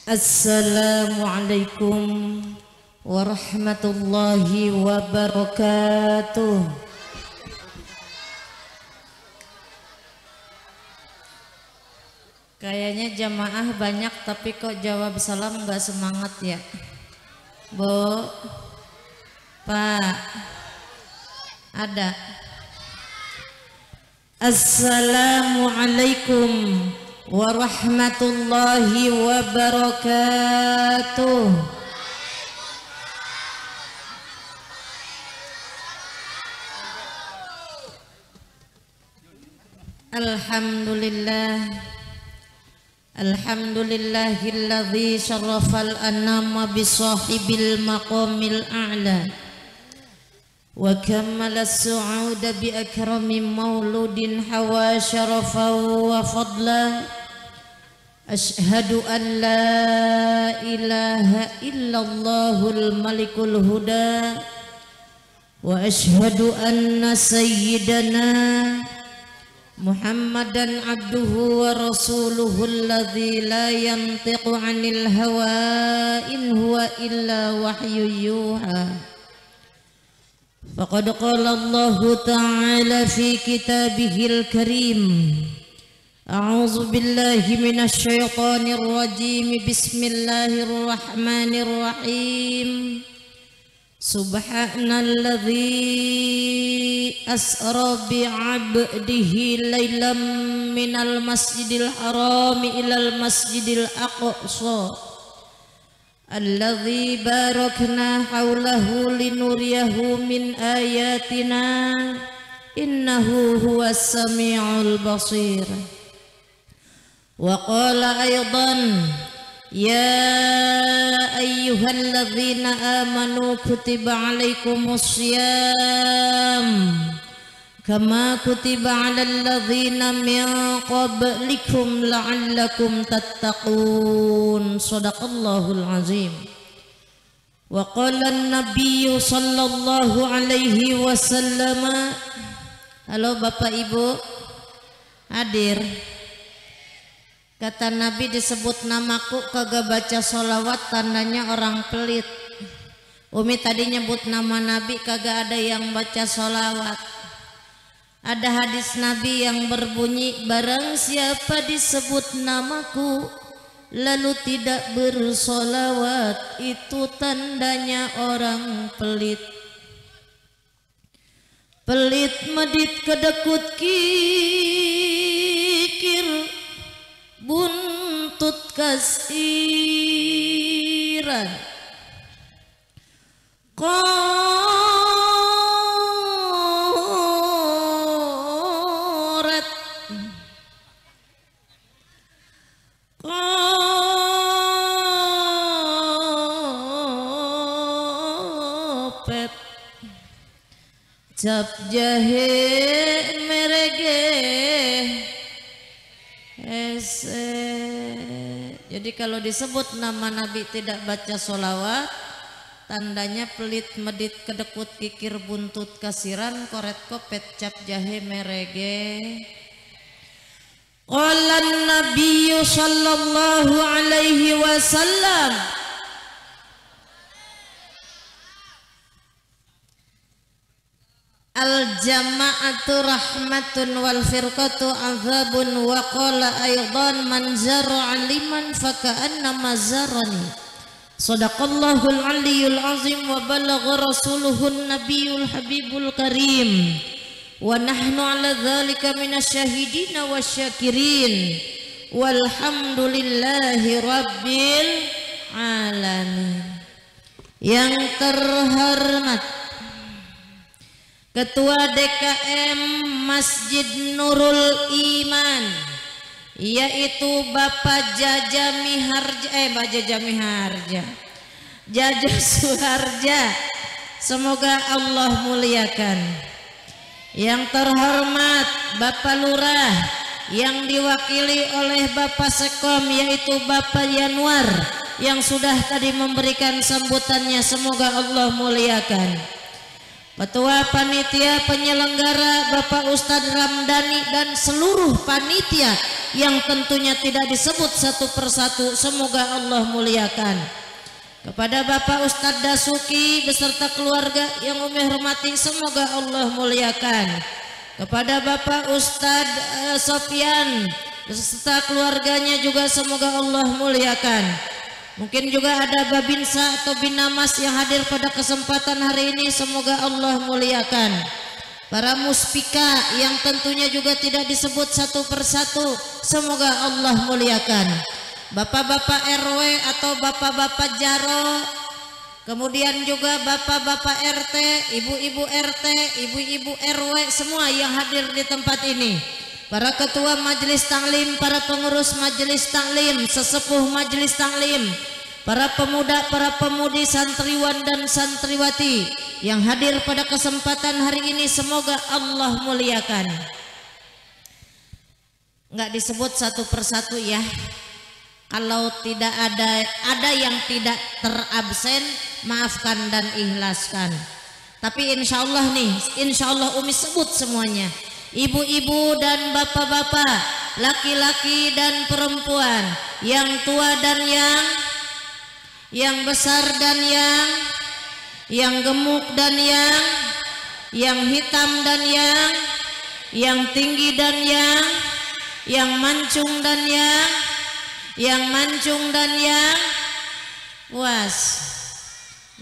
Assalamualaikum warahmatullahi wabarakatuh. Kayaknya jamaah banyak tapi kok jawab salam nggak semangat ya, Bu, Pak, ada. Assalamualaikum warahmatullahi wabarakatuh. Alhamdulillah, alhamdulillahilladzi syarrafal anama bisahibil maqamil a'la wa kammala as-su'uda bi akrami mauludin hawa syarafan wa fadla. Ashhadu an la ilaha illallahul malikul huda wa ashhadu anna sayyidana Muhammadan abduhu wa rasuluhu alladzi la yantiqu 'anil hawa in huwa illa wahyu yuha. Faqad qala Allah ta'ala fi kitabihil karim. A'udzu billahi minasy syaithanir rajim. Bismillahirrahmanirrahim. Subhanalladzi asra bi'abdihi laylam minal masjidil haram ilal masjidil aqsa alladzi barakna haulahu linuriyahu min ayatina innahu huwas sami'ul basir. Wa qala aydan ya ayyuhalladzina amanu kutiba alaikumus syiyam kama kutiba alal ladzina min qablikum la'allakum tattaqun. Shadaqallahul azim. Wa qala an-nabiyyu sallallahu alaihi wasallam. Halo Bapak Ibu hadir. Kata Nabi, disebut namaku kagak baca sholawat tandanya orang pelit. Umi tadi nyebut nama Nabi kagak ada yang baca sholawat. Ada hadis Nabi yang berbunyi, barang siapa disebut namaku lalu tidak bersholawat, itu tandanya orang pelit. Pelit medit kedekut kikir buntut kasiran koret kopet cap jahe merege. Jadi kalau disebut nama Nabi tidak baca sholawat, tandanya pelit medit kedekut kikir buntut kasiran koret kopet cap jahe merege. Qala an-nabiyyu sallallahu alaihi wasallam, al-jama'atu rahmatun wal firqatu azabun. Wa qala aydan man zara'a liman faka'annama zarani. Shadaqallahul aliyyul azim wa balagha rasuluhun nabiyul habibul karim. Wa nahnu ala dzalika minasyahidina wasyakirin. Walhamdulillahi rabbil alamin. Yang terhormat Ketua DKM Masjid Nurul Iman, yaitu Bapak Jaja Miharja, Jaja Suharja, semoga Allah muliakan. Yang terhormat Bapak Lurah yang diwakili oleh Bapak Sekom, yaitu Bapak Yanwar, yang sudah tadi memberikan sambutannya, semoga Allah muliakan. Ketua Panitia Penyelenggara Bapak Ustadz Ramdhani dan seluruh panitia yang tentunya tidak disebut satu persatu, semoga Allah muliakan. Kepada Bapak Ustadz Dasuki beserta keluarga yang Umi hormati, semoga Allah muliakan. Kepada Bapak Ustadz Sofyan beserta keluarganya juga semoga Allah muliakan. Mungkin juga ada Babinsa atau Binamas yang hadir pada kesempatan hari ini, semoga Allah muliakan. Para muspika yang tentunya juga tidak disebut satu persatu, semoga Allah muliakan. Bapak-bapak RW atau bapak-bapak Jaro, kemudian juga bapak-bapak RT, ibu-ibu RT, ibu-ibu RW, semua yang hadir di tempat ini. Para ketua majelis taklim, para pengurus majelis taklim, sesepuh majelis taklim, para pemuda, para pemudi, santriwan dan santriwati yang hadir pada kesempatan hari ini, semoga Allah muliakan. Nggak disebut satu persatu ya. Kalau tidak ada yang tidak terabsen, maafkan dan ikhlaskan. Tapi insya Allah nih, insya Allah Umi sebut semuanya. Ibu-ibu dan bapak-bapak, laki-laki dan perempuan, yang tua dan yang besar dan yang gemuk dan yang hitam dan yang tinggi dan yang mancung dan yang mancung dan yang puas.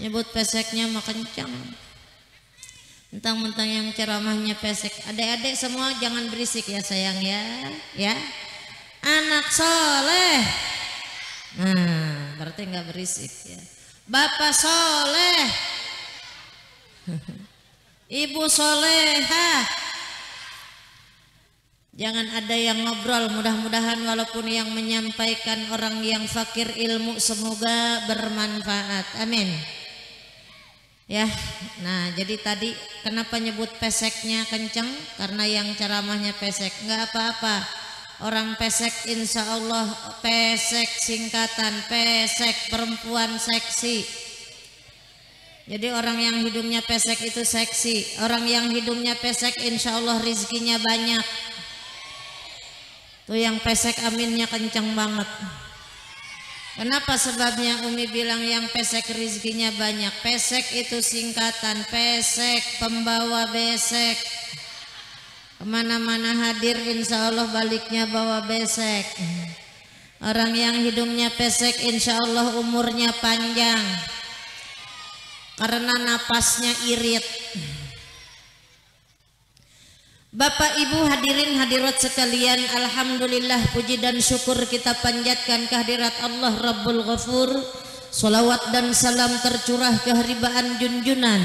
Nyebut peseknya mah kencang. Mentang-mentang yang ceramahnya pesek. Adik-adik semua jangan berisik ya sayang ya. Anak soleh. Nah, berarti nggak berisik ya. Bapak soleh. Ibu solehah. Jangan ada yang ngobrol. Mudah-mudahan walaupun yang menyampaikan orang yang fakir ilmu, semoga bermanfaat. Amin. Ya, nah jadi tadi kenapa nyebut peseknya kenceng? Karena yang ceramahnya pesek. Nggak apa-apa. Orang pesek insya Allah, pesek singkatan, pesek perempuan seksi. Jadi orang yang hidungnya pesek itu seksi. Orang yang hidungnya pesek insya Allah rizkinya banyak. Tuh yang pesek aminnya kenceng banget. Kenapa sebabnya Umi bilang yang pesek rizkinya banyak? Pesek itu singkatan, pesek pembawa besek. Kemana-mana hadir insya Allah baliknya bawa besek. Orang yang hidungnya pesek insya Allah umurnya panjang, karena napasnya irit. Bapak Ibu hadirin hadirat sekalian, alhamdulillah puji dan syukur kita panjatkan kehadirat Allah Rabbul Ghafur. Salawat dan salam tercurah keharibaan junjunan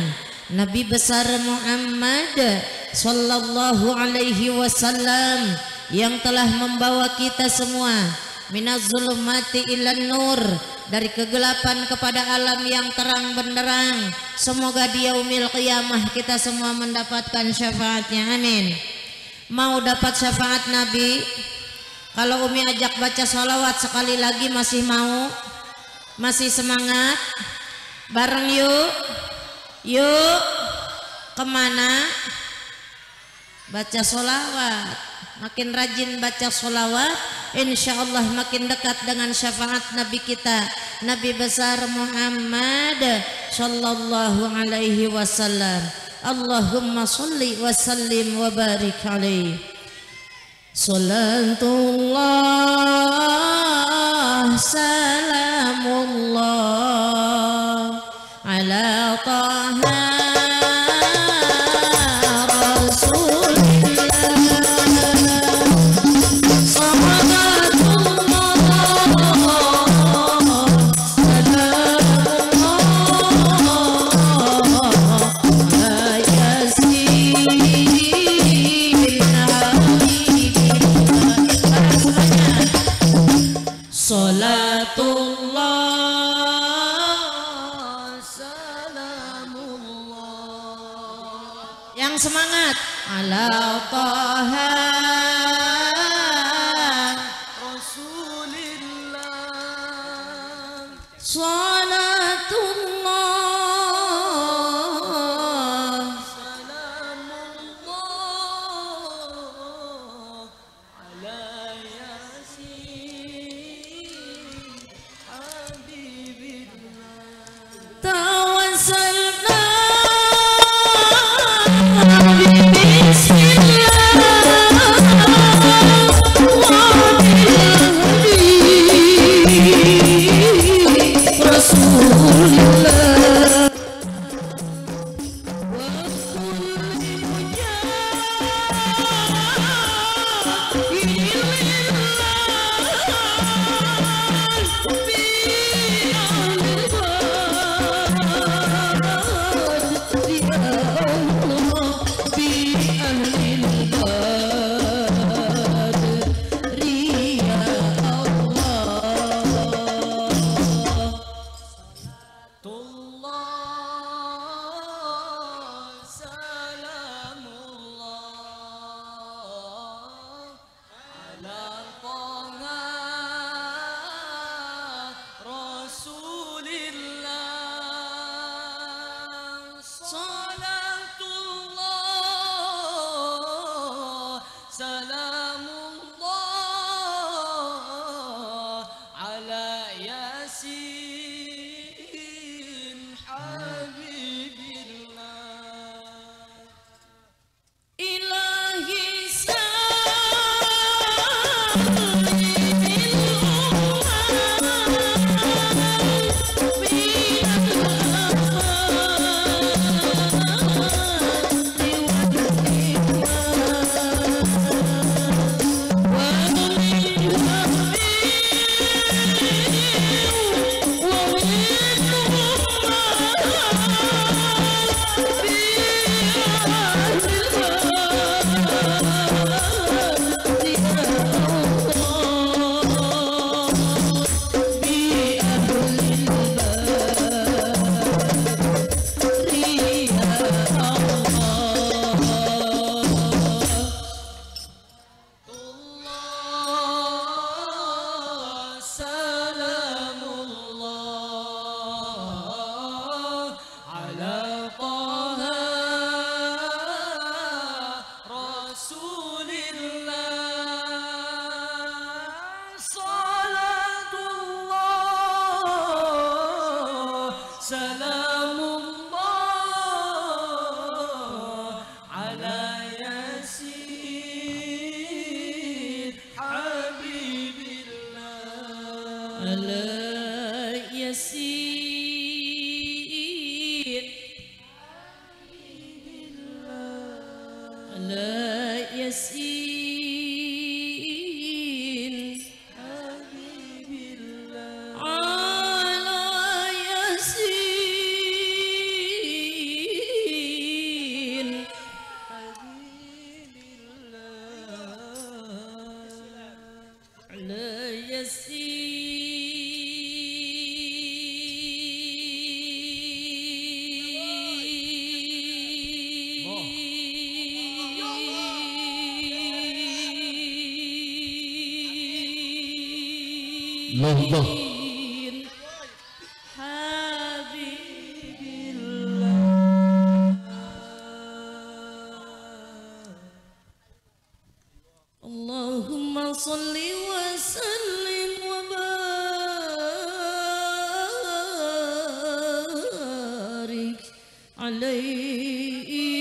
Nabi besar Muhammad sallallahu alaihi wasallam yang telah membawa kita semua minaz zulumati ilan nur, dari kegelapan kepada alam yang terang benderang. Semoga di yaumil qiyamah kita semua mendapatkan syafaatnya, amin. Mau dapat syafaat Nabi? Kalau Umi ajak baca salawat sekali lagi masih mau? Masih semangat? Bareng yuk kemana? Baca salawat. Makin rajin baca sholawat, insya Allah makin dekat dengan syafaat Nabi kita, Nabi besar Muhammad sallallahu alaihi wasallam. Allahumma salli wa sallim wa barik alaihi. Salatullah salamullah ala taha semangat ala taha rasulillah salatullah Allahumma salli wa sallim wa barik alaihi.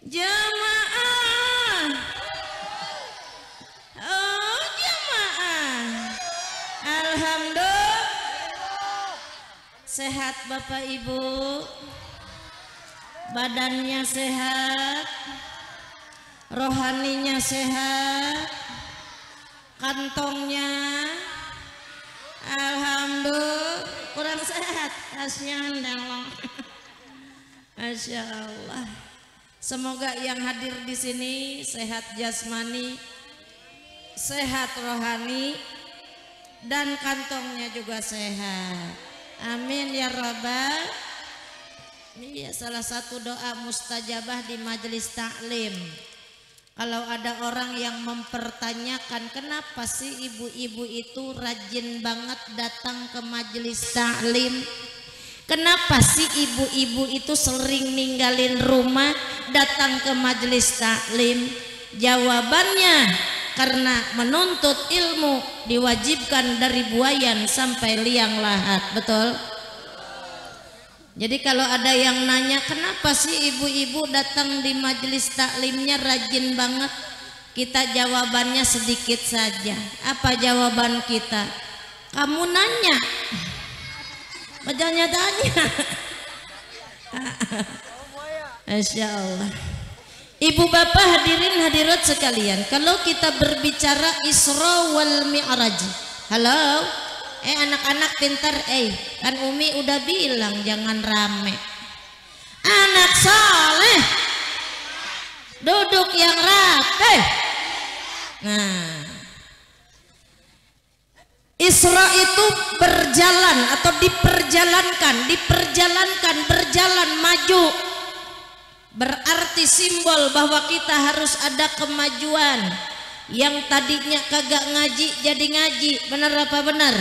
Jamaah, oh jamaah, alhamdulillah. Sehat Bapak Ibu, badannya sehat, rohaninya sehat, kantongnya alhamdulillah kurang sehat, kasihan dong. Masya Allah. Semoga yang hadir di sini sehat jasmani, sehat rohani, dan kantongnya juga sehat. Amin ya Rabbal. Iya, salah satu doa mustajabah di majelis taklim. Kalau ada orang yang mempertanyakan kenapa sih ibu-ibu itu rajin banget datang ke majelis taklim, kenapa sih ibu-ibu itu sering ninggalin rumah datang ke majelis taklim? Jawabannya karena menuntut ilmu diwajibkan dari buayan sampai liang lahat. Betul? Jadi kalau ada yang nanya kenapa sih ibu-ibu datang di majelis taklimnya rajin banget, kita jawabannya sedikit saja. Apa jawaban kita? Kamu nanya, bertanya-tanya. Masya Allah. Ibu bapak hadirin hadirat sekalian, kalau kita berbicara Isra wal Mi'raj, halo, anak-anak pintar, kan Umi udah bilang jangan rame. Anak soleh, duduk yang rapi. Nah, Isra itu berjalan atau diperjalankan, berjalan maju. Berarti simbol bahwa kita harus ada kemajuan. Yang tadinya kagak ngaji jadi ngaji, benar apa benar?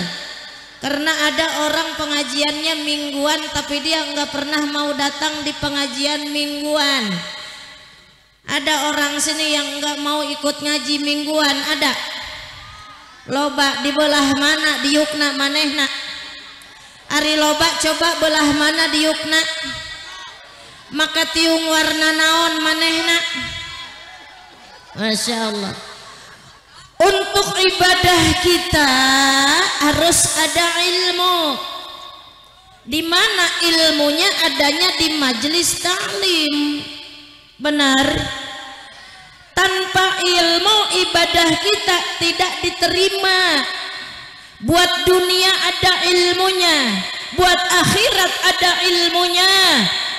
Karena ada orang pengajiannya mingguan tapi dia nggak pernah mau datang di pengajian mingguan. Ada orang sini yang nggak mau ikut ngaji mingguan, ada. Loba di belah mana di yukna manehna? Ari loba coba belah mana di yukna? Maka tiung warna naon manehna? Masya Allah. Untuk ibadah kita harus ada ilmu. Di mana ilmunya adanya di majelis taklim. Benar. Tanpa ilmu ibadah kita tidak diterima. Buat dunia ada ilmunya, buat akhirat ada ilmunya.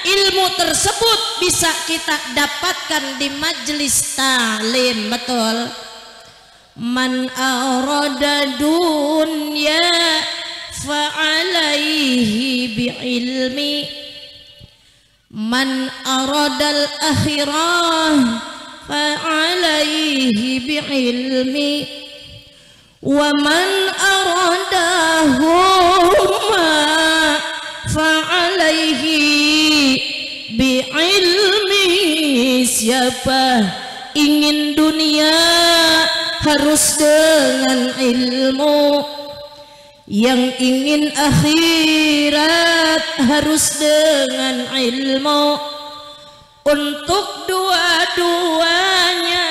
Ilmu tersebut bisa kita dapatkan di majelis taklim, betul. Man arada dunya fa'alaihi bi'ilmi, man aradal akhirah fa'alaihi bi'ilmi, wa man aradahuma fa'alaihi bi'ilmi. Siapa ingin dunia harus dengan ilmu, yang ingin akhirat harus dengan ilmu. Untuk dua-duanya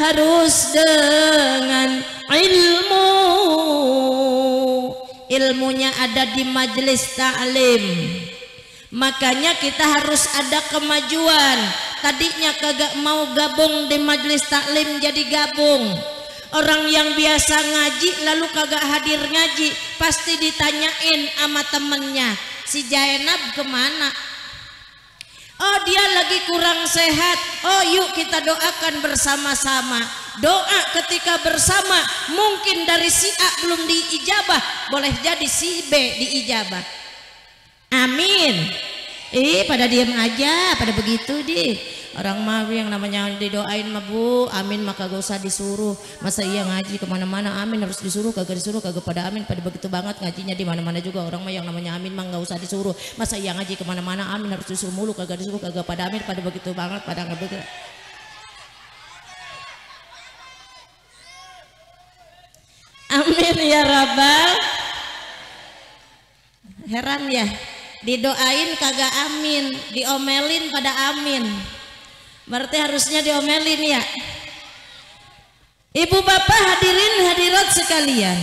harus dengan ilmu. Ilmunya ada di majelis taklim. Makanya kita harus ada kemajuan. Tadinya kagak mau gabung di majelis taklim jadi gabung. Orang yang biasa ngaji lalu kagak hadir ngaji, pasti ditanyain sama temennya, si Jainab kemana? Oh dia lagi kurang sehat. Oh yuk kita doakan bersama-sama. Doa ketika bersama mungkin dari si A belum diijabah, boleh jadi si B diijabah. Amin. Pada diam aja, pada begitu deh. Orang mah yang namanya didoain mah bu, amin maka gak usah disuruh. Masa iya ngaji kemana-mana amin harus disuruh, kagak disuruh kagak pada amin. Pada begitu banget ngajinya di mana-mana juga. Orang mah yang namanya amin mah gak usah disuruh. Masa iya ngaji kemana-mana amin harus disuruh mulu, kagak disuruh kagak pada amin. Pada begitu banget, pada nggak begitu. Amin ya Rabbal. Heran ya, didoain kagak amin, diomelin pada amin. Berarti harusnya diomelin ya. Ibu bapak hadirin hadirat sekalian,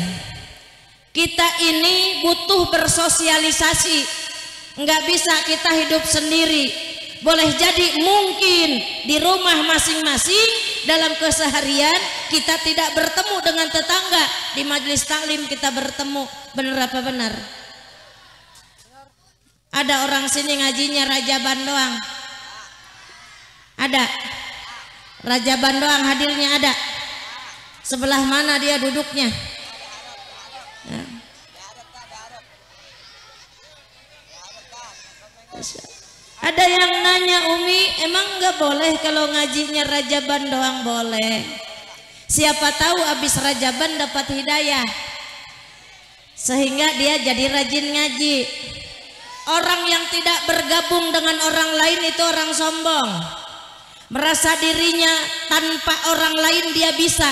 kita ini butuh bersosialisasi. Nggak bisa kita hidup sendiri. Boleh jadi mungkin di rumah masing-masing dalam keseharian kita tidak bertemu dengan tetangga. Di majelis taklim kita bertemu. Benar apa benar? Ada orang sini ngajinya Rajaban doang. Ada Rajaban doang hadirnya ada. Sebelah mana dia duduknya? Ya. Ada yang nanya, Umi emang nggak boleh kalau ngajinya Rajaban doang? Boleh. Siapa tahu abis Rajaban dapat hidayah sehingga dia jadi rajin ngaji. Orang yang tidak bergabung dengan orang lain itu orang sombong. Merasa dirinya tanpa orang lain dia bisa.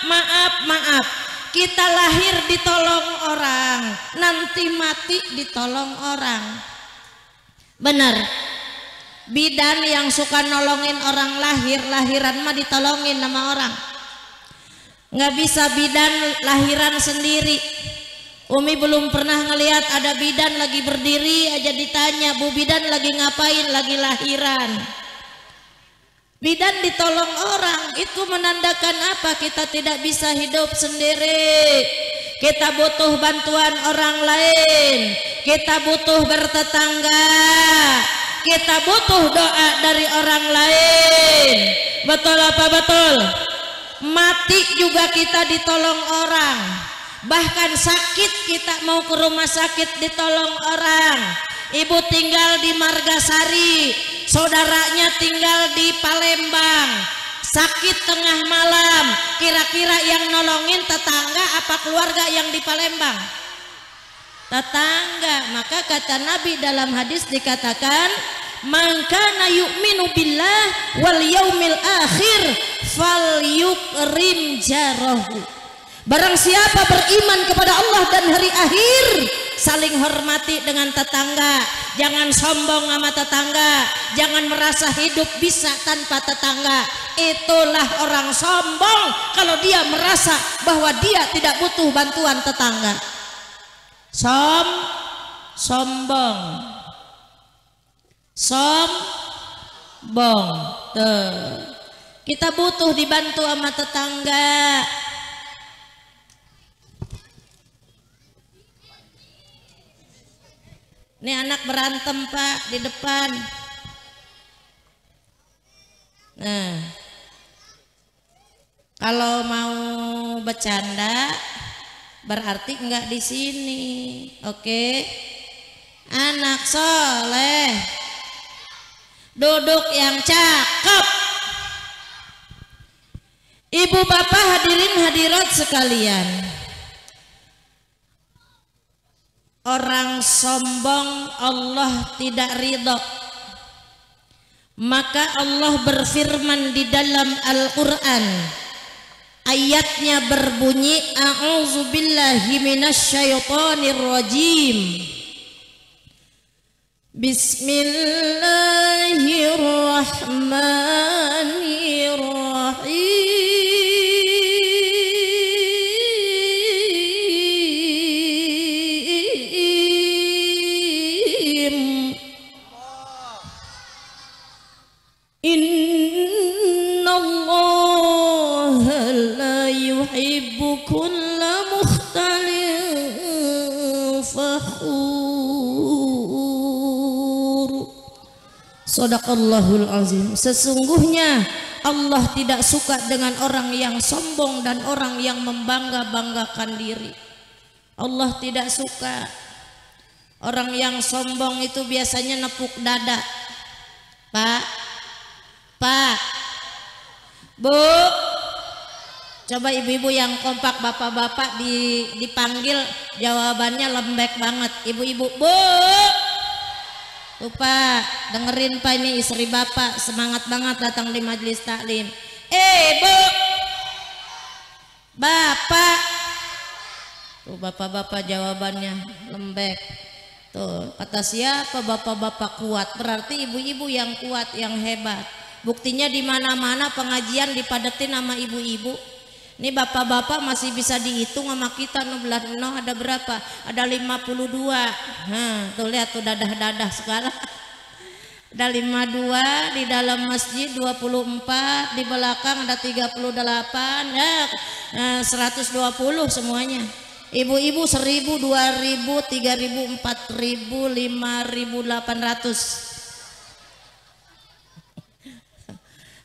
Maaf. Kita lahir ditolong orang, nanti mati ditolong orang. Benar. Bidan yang suka nolongin orang lahiran mah ditolongin sama orang. Nggak bisa bidan lahiran sendiri. Umi belum pernah ngelihat ada bidan lagi berdiri aja ditanya, Bu bidan lagi ngapain? Lagi lahiran. Bidan ditolong orang, itu menandakan apa? Kita tidak bisa hidup sendiri. Kita butuh bantuan orang lain. Kita butuh bertetangga. Kita butuh doa dari orang lain. Betul apa betul? Mati juga kita ditolong orang. Bahkan sakit kita mau ke rumah sakit ditolong orang. Ibu tinggal di Margasari, saudaranya tinggal di Palembang, sakit tengah malam, kira-kira yang nolongin tetangga apa keluarga yang di Palembang? Tetangga. Maka kata Nabi dalam hadis dikatakan, man kana yu'minu billah wal yaumil akhir falyukrim jarahu. Barang siapa beriman kepada Allah dan hari akhir, saling hormati dengan tetangga. Jangan sombong sama tetangga, jangan merasa hidup bisa tanpa tetangga. Itulah orang sombong kalau dia merasa bahwa dia tidak butuh bantuan tetangga. Sombong. Tuh. Kita butuh dibantu sama tetangga. Ini anak berantem Pak di depan. Nah, kalau mau bercanda berarti enggak di sini, oke? Anak soleh, duduk yang cakep. Ibu bapak hadirin hadirat sekalian, orang sombong Allah tidak ridho. Maka Allah berfirman di dalam Al-Quran, ayatnya berbunyi, a'udzubillahi minasyaitonirrajim, bismillahirrahmanirrahim. Innallaha la yuhibbu kulla mukhtalin fakhur. Shadaqallahul azim. Sesungguhnya Allah tidak suka dengan orang yang sombong dan orang yang membangga-banggakan diri. Allah tidak suka. Orang yang sombong itu biasanya nepuk dada. Pak, Bu, coba ibu-ibu yang kompak, bapak-bapak dipanggil jawabannya lembek banget. Ibu-ibu, Bu, tuh Pak, dengerin Pak, ini istri bapak semangat banget datang di majelis taklim. Bu, bapak, tuh bapak-bapak jawabannya lembek. Tuh kata siapa bapak-bapak kuat, berarti ibu-ibu yang kuat, yang hebat. Buktinya di mana-mana pengajian dipadetin sama ibu-ibu. Ini bapak-bapak masih bisa dihitung sama kita. No ada berapa? Ada 52. Tuh lihat tuh dadah-dadah sekarang. Ada 52 di dalam masjid, 24 di belakang ada 38, 120 semuanya. Ibu-ibu 1000, 2000, 3000, 4000, 5800.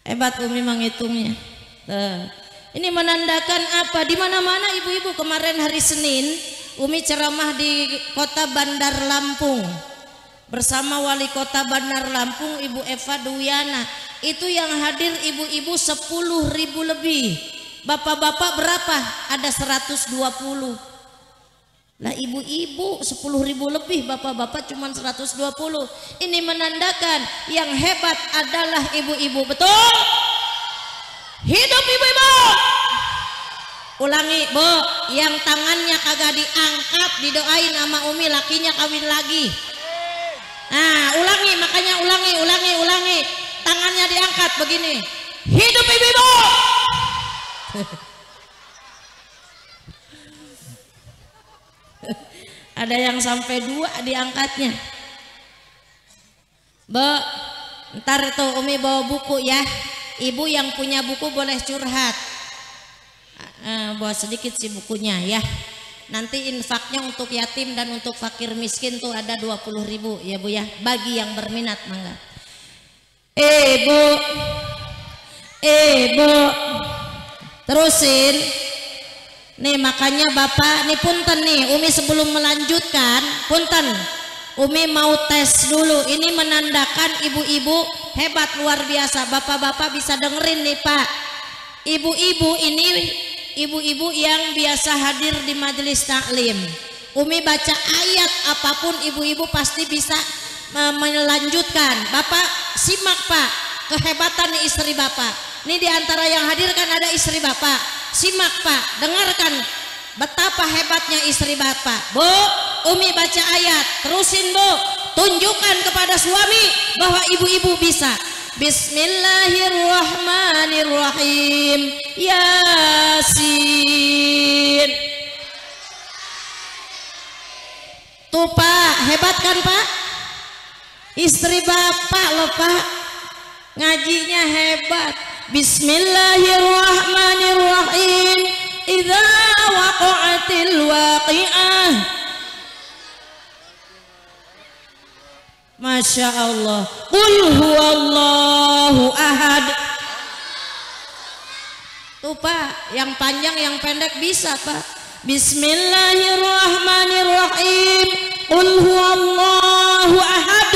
Hebat Umi menghitungnya. Ini menandakan apa? Di mana-mana ibu-ibu. Kemarin hari Senin Umi ceramah di Kota Bandar Lampung bersama Wali Kota Bandar Lampung Ibu Eva Duyana. Itu yang hadir ibu-ibu 10.000 lebih. Bapak-bapak berapa? Ada 120. Lah ibu-ibu 10.000 lebih, bapak-bapak cuma 120. Ini menandakan yang hebat adalah ibu-ibu. Betul? Hidup ibu-ibu. Ulangi Bu, yang tangannya kagak diangkat didoain sama Umi lakinya kawin lagi. Nah ulangi, makanya ulangi. Tangannya diangkat begini. Hidup ibu-ibu. Ada yang sampai 2 diangkatnya. Bu, ntar tuh Umi bawa buku ya. Ibu yang punya buku boleh curhat. Bawa sedikit sih bukunya ya. Nanti infaknya untuk yatim dan untuk fakir miskin tuh ada 20.000 ya Bu ya. Bagi yang berminat mangga. Bu, terusin. Nih makanya Bapak, nih punten nih, Umi sebelum melanjutkan, punten, Umi mau tes dulu. Ini menandakan ibu-ibu hebat luar biasa. Bapak-bapak bisa dengerin nih Pak. Ibu-ibu ini, ibu-ibu yang biasa hadir di majelis taklim. Umi baca ayat apapun ibu-ibu pasti bisa melanjutkan. Bapak simak Pak, kehebatan istri Bapak. Ini diantara yang hadir kan ada istri Bapak. Simak Pak, dengarkan betapa hebatnya istri Bapak. Bu, Umi baca ayat, terusin Bu, tunjukkan kepada suami bahwa ibu-ibu bisa. Bismillahirrahmanirrahim. Yasin. Tuh Pak, hebat kan Pak? Istri Bapak loh Pak, ngajinya hebat. Bismillahirrahmanirrahim. Idza waqa'atil waqi'ah. Masya Allah. Qul huwallahu ahad. Tuh Pak, yang panjang yang pendek bisa Pak. Bismillahirrahmanirrahim. Qul huwallahu ahad.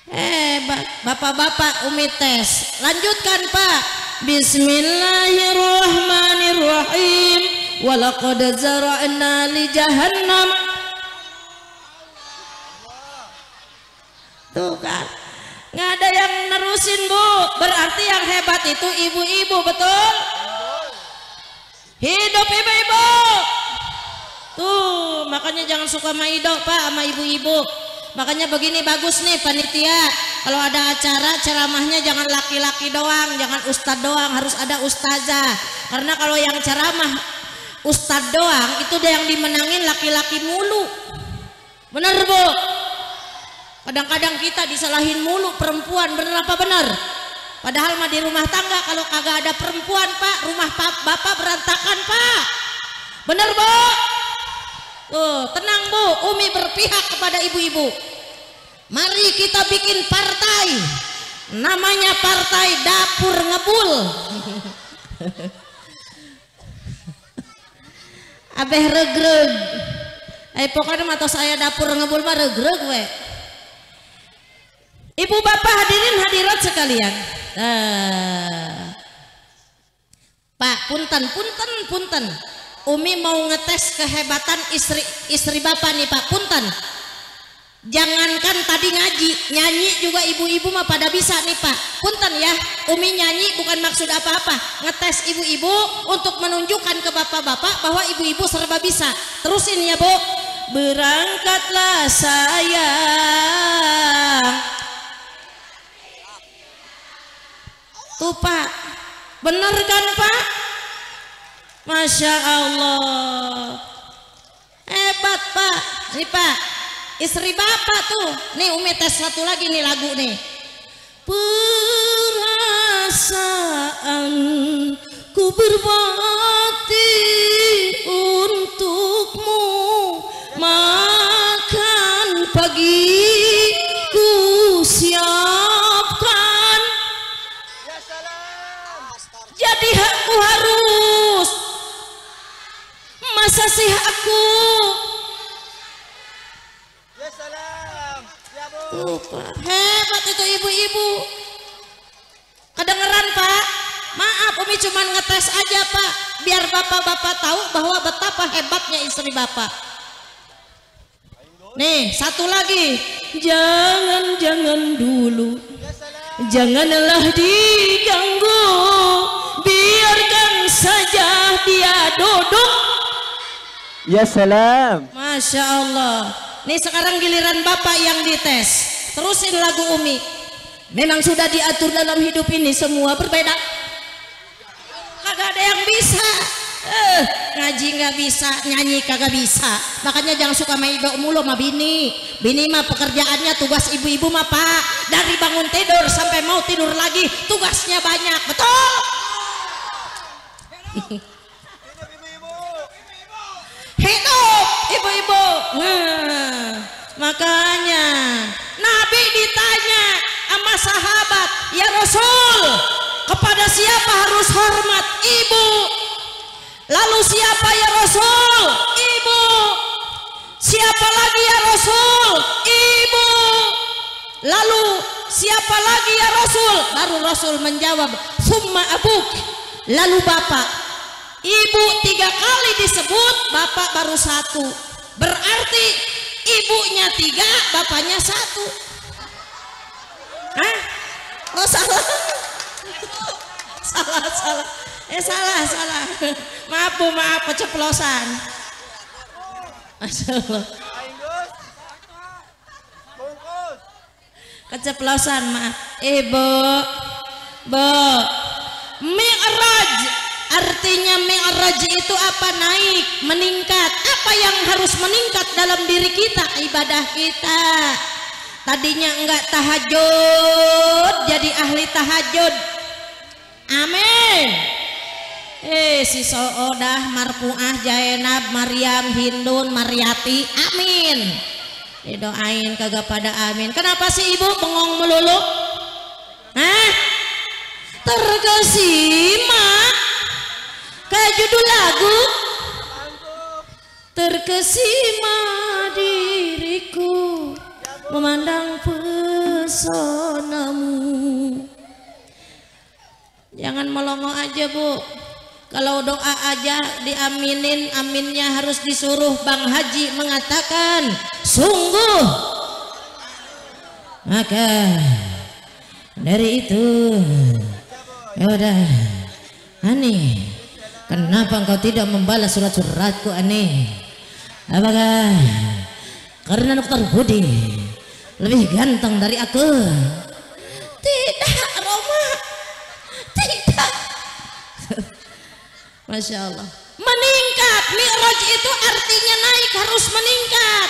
Hebat. Bapak-bapak Umi tes. Lanjutkan Pak. Bismillahirrahmanirrahim. Walaqad zara'na li jahannam. Tuh kan, nggak ada yang nerusin Bu. Berarti yang hebat itu ibu-ibu, betul? Hidup ibu-ibu. Tuh, makanya jangan suka maido Pak sama ibu-ibu. Makanya begini bagus nih panitia, kalau ada acara ceramahnya jangan laki-laki doang, jangan ustadz doang, harus ada ustazah. Karena kalau yang ceramah ustadz doang itu dia yang dimenangin laki-laki mulu. Bener Bu? Kadang-kadang kita disalahin mulu perempuan, bener apa bener? Padahal mah di rumah tangga kalau kagak ada perempuan Pak, rumah Bapak berantakan Pak. Bener Bu? Tuh, tenang Bu, Umi berpihak kepada ibu-ibu. Mari kita bikin partai. Namanya Partai Dapur Ngebul. Abeh regreg. Pokoknya mata saya Dapur Ngebul mah regreg we. Ibu bapak hadirin hadirat sekalian. Pak, punten. Umi mau ngetes kehebatan istri bapak nih Pak, punten. Jangankan tadi ngaji, nyanyi juga ibu-ibu mah pada bisa nih Pak. Punten ya, Umi nyanyi bukan maksud apa-apa. Ngetes ibu-ibu untuk menunjukkan ke bapak-bapak bahwa ibu-ibu serba bisa. Terusin ya Bu. Berangkatlah sayang. Tuh Pak, bener kan Pak? Masya Allah, hebat Pak. Nih Pak, istri Bapak tuh. Nih Umi tes satu lagi nih lagu nih. Perasaan ku berbakti untukmu, makan pagi ku siapkan. Jadi aku harus masa sih aku. Ya salam. Ya Bu. Pak. Hebat itu ibu-ibu. Kedengeran Pak? Maaf Umi cuma ngetes aja Pak, biar bapak-bapak tahu bahwa betapa hebatnya istri Bapak. Nih satu lagi. Jangan dulu, janganlah diganggu, biarkan saja dia duduk. Ya salam. Masya Allah. Nih sekarang giliran Bapak yang dites. Terusin lagu Umi. Memang sudah diatur dalam hidup ini semua berbeda. Kagak ada yang bisa. Ngaji nggak bisa, nyanyi kagak bisa. Makanya jangan suka maido mulu sama bini. Bini mah pekerjaannya tugas ibu-ibu mah Pak. Dari bangun tidur sampai mau tidur lagi tugasnya banyak, betul? Hidup ibu-ibu. Makanya Nabi ditanya sama sahabat, ya Rasul, kepada siapa harus hormat? Ibu. Lalu siapa ya Rasul? Ibu. Siapa lagi ya Rasul? Ibu. Lalu siapa lagi ya Rasul? Baru Rasul menjawab, summa abuk. Lalu bapak. Ibu 3 kali disebut, bapak baru 1. Berarti ibunya 3, bapaknya 1. Hah? Oh salah. Salah. Salah. Maaf, keceplosan. Masyaallah. Keceplosan, maaf. Ibu. Bu. Mi'raj. Artinya mi'raj itu apa? Naik, meningkat. Apa yang harus meningkat dalam diri kita? Ibadah kita. Tadinya enggak tahajud, jadi ahli tahajud. Amin. Si Soodah, Marpuah, Jainab, Maryam, Hindun, Maryati. Amin. Didoain kagak pada amin. Kenapa sih ibu bengong melulu? Hah? Terkesima kayak judul lagu. Terkesima diriku memandang pesonamu. Jangan melongo aja bu. Kalau doa aja diaminin, aminnya harus disuruh. Bang Haji mengatakan sungguh. Maka dari itu ya udah aneh, kenapa engkau tidak membalas surat-suratku aneh? Apakah karena Dokter Budi lebih ganteng dari aku? Tidak Roma, tidak. Masya Allah. Meningkat. Mi'raj itu artinya naik, harus meningkat.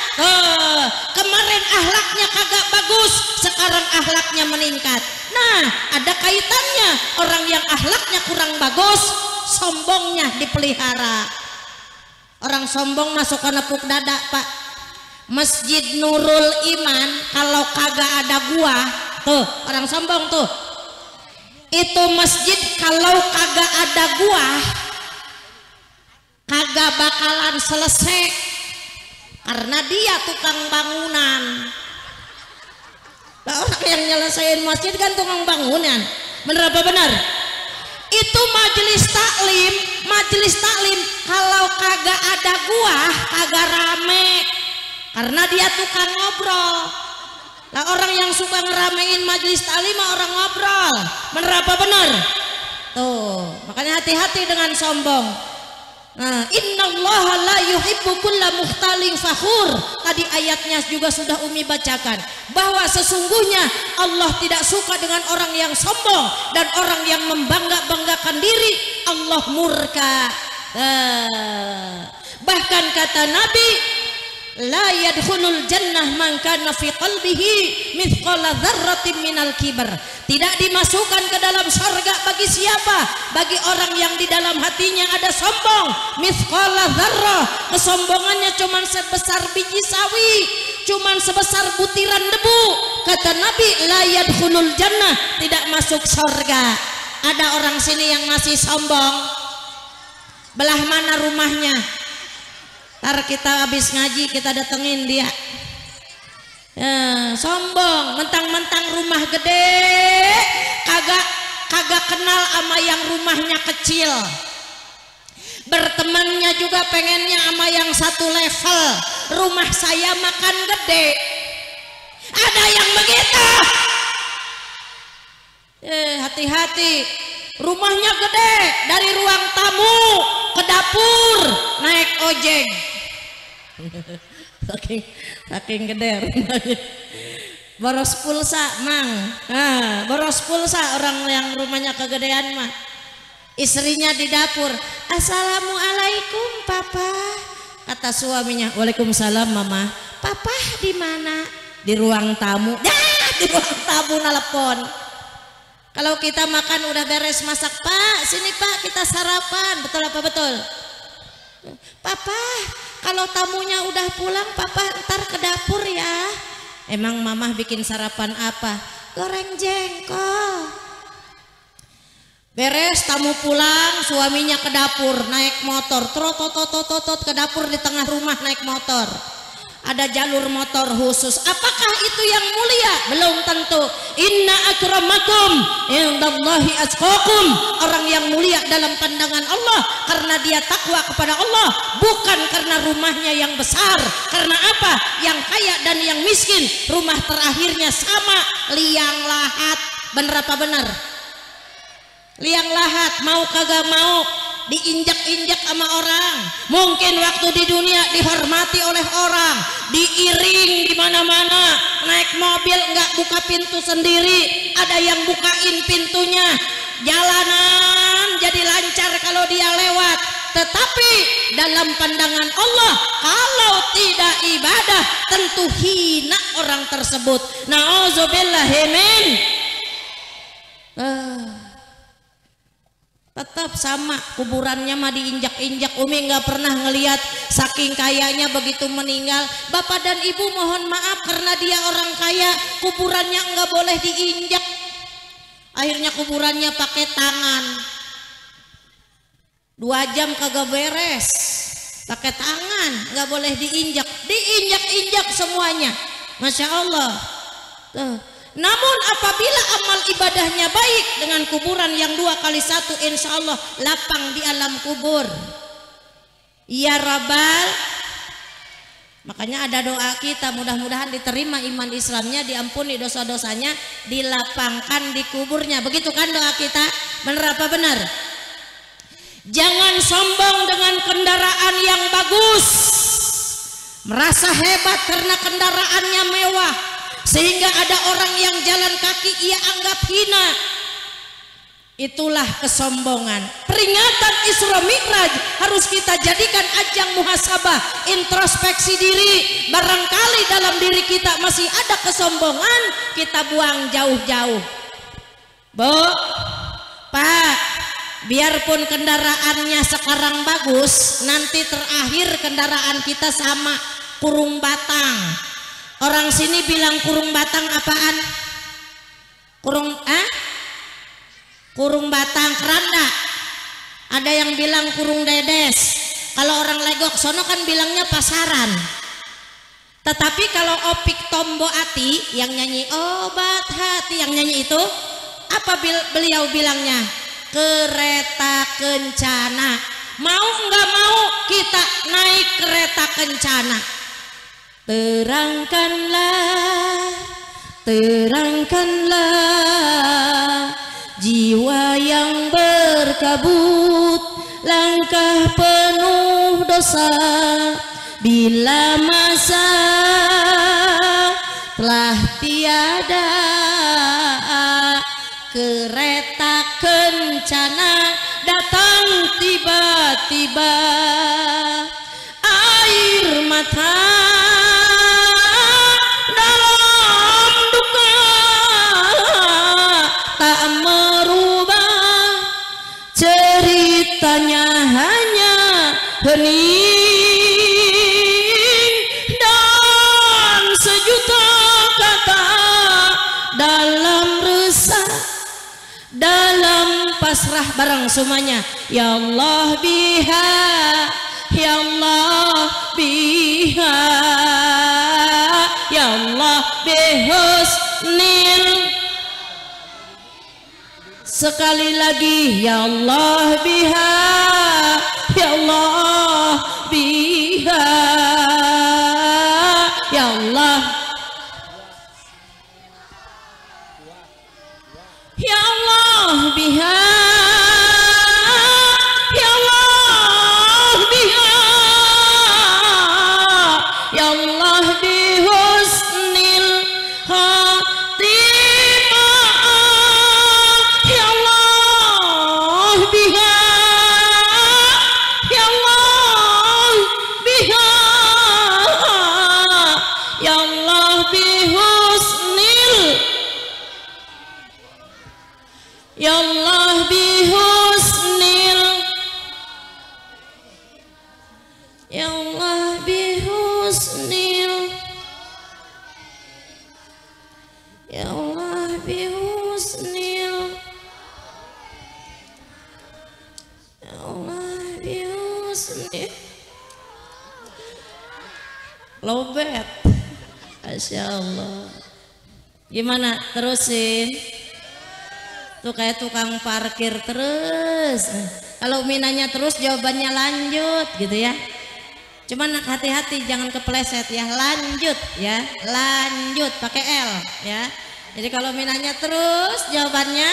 Kemarin ahlaknya kagak bagus, sekarang ahlaknya meningkat. Nah, ada kaitannya. Orang yang ahlaknya kurang bagus, sombongnya dipelihara. Orang sombong masuk ke nepuk dada pak. Masjid Nurul Iman kalau kagak ada gua, tuh orang sombong tuh. Itu masjid kalau kagak ada gua, kagak bakalan selesai, karena dia tukang bangunan. Lah orang yang nyelesain masjid kan tukang bangunan. Bener apa benar? Itu majelis taklim kalau kagak ada gua kagak rame, karena dia tukang ngobrol. Lah orang yang suka ngeramein majelis taklim orang ngobrol. Bener apa benar? Tuh makanya hati-hati dengan sombong. Nah, innallaha la yuhibbu kulla mukhtalin fakhur. Tadi ayatnya juga sudah Umi bacakan bahwa sesungguhnya Allah tidak suka dengan orang yang sombong dan orang yang membangga-banggakan diri. Allah murka. Bahkan kata Nabi, la yadkhulul jannah man kana fi qalbihi mithqala dzarratin minal kibar. Tidak dimasukkan ke dalam surga bagi siapa? Bagi orang yang di dalam hatinya ada sombong. Mithqala dzarrah, kesombongannya cuman sebesar biji sawi, cuman sebesar butiran debu. Kata Nabi, la yadkhulul jannah, tidak masuk surga. Ada orang sini yang masih sombong. Belah mana rumahnya? Ntar kita habis ngaji kita datengin dia. Sombong, mentang-mentang rumah gede, kagak kenal sama yang rumahnya kecil. Bertemannya juga pengennya sama yang satu level. Rumah saya makan gede. Ada yang begitu. Hati-hati. Rumahnya gede, dari ruang tamu ke dapur naik ojek. saking gede rumahnya. Boros pulsa mang. Boros pulsa orang yang rumahnya kegedean mah. Istrinya di dapur, assalamualaikum papa. Kata suaminya, waalaikumsalam mama. Papa di mana? Di ruang tamu. Di ruang tamu nelpon. Kalau kita makan udah beres masak, Pak, sini Pak kita sarapan. Betul apa betul? Papa, kalau tamunya udah pulang, Papa ntar ke dapur ya. Emang Mamah bikin sarapan apa? Goreng jengkol. Beres tamu pulang, suaminya ke dapur naik motor, trotot ke dapur di tengah rumah naik motor. Ada jalur motor khusus. Apakah itu yang mulia? Belum tentu. Inna akramakum indallahi atqakum. Orang yang mulia dalam pandangan Allah karena dia takwa kepada Allah, bukan karena rumahnya yang besar. Karena apa? Yang kaya dan yang miskin rumah terakhirnya sama, liang lahat. Bener apa benar? Liang lahat, mau kagak mau diinjak-injak sama orang. Mungkin waktu di dunia dihormati oleh orang, diiring di mana-mana, naik mobil nggak buka pintu sendiri, ada yang bukain pintunya, jalanan jadi lancar kalau dia lewat. Tetapi dalam pandangan Allah, kalau tidak ibadah tentu hina orang tersebut. Nauzubillahi min. Tetap sama, kuburannya mah diinjak-injak. Umi nggak pernah ngelihat saking kayanya begitu meninggal. Bapak dan ibu mohon maaf karena dia orang kaya, kuburannya nggak boleh diinjak. Akhirnya kuburannya pakai tangan. 2 jam kagak beres, pakai tangan, nggak boleh diinjak, diinjak-injak semuanya. Masya Allah. Tuh. Namun apabila amal ibadahnya baik, dengan kuburan yang 2x1 insya Allah lapang di alam kubur. Ya Rabbal. Makanya ada doa kita, mudah-mudahan diterima iman Islamnya, diampuni dosa-dosanya, dilapangkan di kuburnya. Begitu kan doa kita? Benar apa benar? Jangan sombong dengan kendaraan yang bagus, merasa hebat karena kendaraannya mewah, sehingga ada orang yang jalan kaki ia anggap hina. Itulah kesombongan. Peringatan Isra Mi'raj harus kita jadikan ajang muhasabah, introspeksi diri. Barangkali dalam diri kita masih ada kesombongan, kita buang jauh-jauh. Bu, Pak, biarpun kendaraannya sekarang bagus, nanti terakhir kendaraan kita sama kurung batang. Orang sini bilang kurung batang apaan? Kurung batang keranda. Ada yang bilang kurung dedes. Kalau orang Legok sono kan bilangnya pasaran. Tetapi kalau Opik Tombo Ati yang nyanyi obat hati, yang nyanyi itu apa beliau bilangnya? Kereta kencana. Mau nggak mau kita naik kereta kencana. Terangkanlah jiwa yang berkabut, langkah penuh dosa, bila masa telah tiada, kereta kencana datang tiba-tiba, air mata dalam duka tak merubah, ceritanya hanya hening dan sejuta kata dalam resah, dalam pasrah bareng semuanya. Ya Allah biha, ya Allah biha, ya Allah bihusnil. Sekali lagi, ya Allah biha, ya Allah biha, ya Allah, ya Allah biha, ya Allah biha, ya Allah bihusnil khatimah, ya Allah biha, ya Allah biha, ya Allah bihusnil, ya Allah bihusnil, ya Allah bihusnil, ya Allah bihusnil, Bius lobet. Masya Allah. Gimana terusin? Tuh kayak tukang parkir terus. Kalau Umi nanya terus jawabannya lanjut gitu ya. Cuman hati-hati jangan kepleset ya. Lanjut ya, lanjut pakai L ya. Jadi kalau Umi nanya terus jawabannya.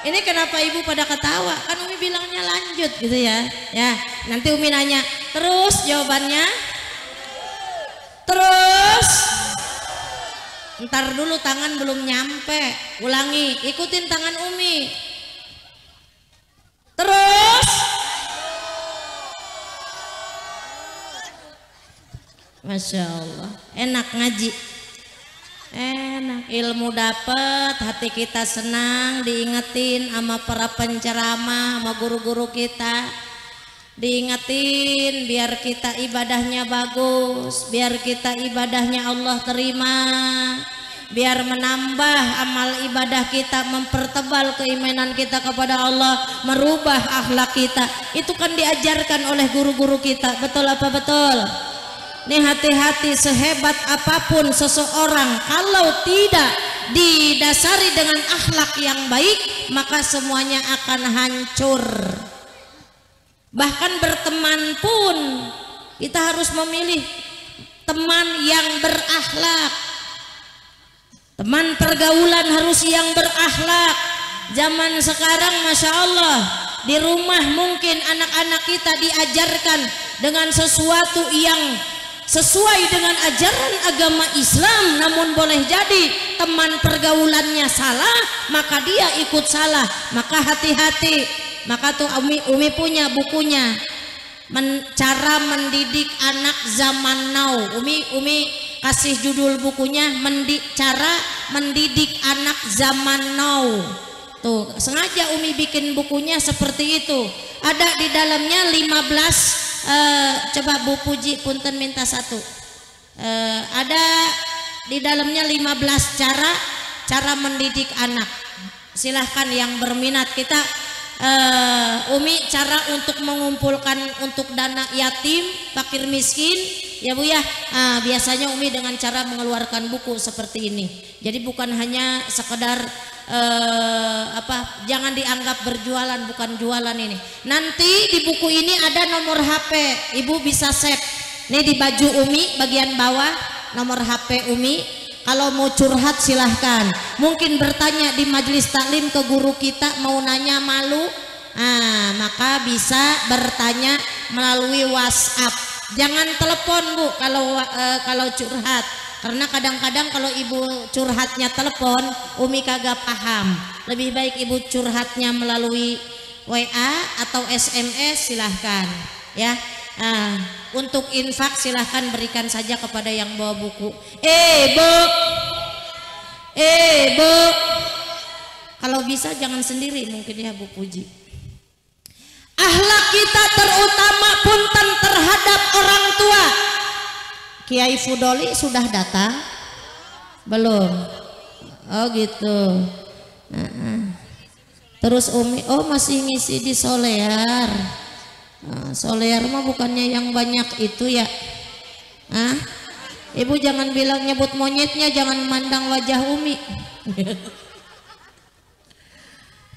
Ini kenapa ibu pada ketawa? Kan Umi bilangnya lanjut gitu ya. Ya, nanti Umi nanya terus jawabannya. Terus. Ntar dulu tangan belum nyampe. Ulangi, ikutin tangan Umi. Terus. Masya Allah, enak ngaji. Enak, ilmu dapet, hati kita senang, diingetin sama para penceramah, sama guru-guru kita, diingetin biar kita ibadahnya bagus, biar kita ibadahnya Allah terima, biar menambah amal ibadah kita, mempertebal keimanan kita kepada Allah, merubah akhlak kita. Itu kan diajarkan oleh guru-guru kita, betul apa betul? Nih hati-hati, sehebat apapun seseorang kalau tidak didasari dengan akhlak yang baik maka semuanya akan hancur. Bahkan berteman pun kita harus memilih teman yang berakhlak. Teman pergaulan harus yang berakhlak. Zaman sekarang Masya Allah, di rumah mungkin anak-anak kita diajarkan dengan sesuatu yang sesuai dengan ajaran agama Islam, namun boleh jadi teman pergaulannya salah maka dia ikut salah. Maka hati-hati. Maka tuh Umi punya bukunya, cara mendidik anak zaman now. Umi kasih judul bukunya cara mendidik anak zaman now. Tuh sengaja Umi bikin bukunya seperti itu. Ada di dalamnya 15. Coba Bu Puji punten minta satu. Ada di dalamnya 15 cara mendidik anak. Silahkan yang berminat. Kita Umi cara untuk mengumpulkan untuk dana yatim, fakir miskin ya Bu ya. Biasanya Umi dengan cara mengeluarkan buku seperti ini. Jadi bukan hanya sekedar jangan dianggap berjualan, bukan jualan ini. Nanti di buku ini ada nomor HP, Ibu bisa save. Nih di baju Umi bagian bawah nomor HP Umi. Kalau mau curhat silahkan. Mungkin bertanya di majelis taklim ke guru kita, mau nanya malu, maka bisa bertanya melalui WhatsApp. Jangan telepon Bu kalau curhat. Karena kadang-kadang kalau ibu curhatnya telepon, Umi kagak paham. Lebih baik ibu curhatnya melalui WA atau SMS silahkan ya. Untuk infak silahkan berikan saja kepada yang bawa buku. Bu, kalau bisa jangan sendiri mungkin ya Bu Puji. Akhlak kita terutama punten terhadap orang tua. Kiai Fudoli sudah datang? Belum? Oh gitu. Terus Umi, masih ngisi di Solear. Solear mah bukannya yang banyak itu ya? Ibu jangan bilang nyebut monyetnya, jangan memandang wajah Umi.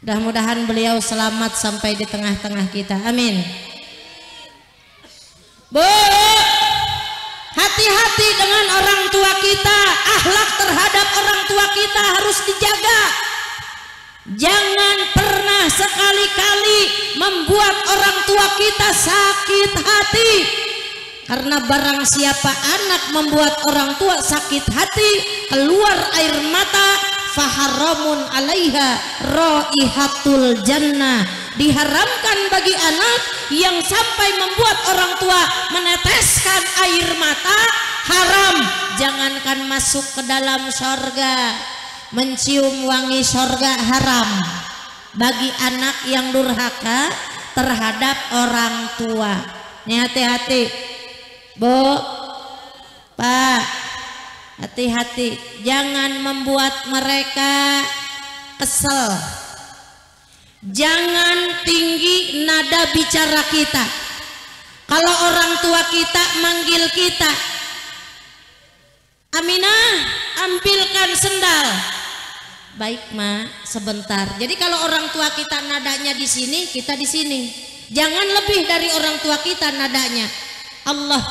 Mudah-mudahan beliau selamat sampai di tengah-tengah kita. Amin. Bu, hati-hati dengan orang tua kita. Akhlak terhadap orang tua kita harus dijaga. Jangan pernah sekali-kali membuat orang tua kita sakit hati. Karena barang siapa anak membuat orang tua sakit hati, keluar air mata, faharamun alaiha raihatul jannah. Diharamkan bagi anak yang sampai membuat orang tua meneteskan air mata, haram. Jangankan masuk ke dalam sorga, mencium wangi sorga haram bagi anak yang durhaka terhadap orang tua. Nih hati-hati Bu, Pak, hati-hati, jangan membuat mereka kesel. Jangan tinggi nada nada bicara kita. Kalau orang tua kita manggil kita, Aminah, ambilkan sendal. Baik ma, sebentar. Jadi kalau orang tua kita nadanya di sini, kita di sini. Jangan lebih dari orang tua kita nadanya. Allah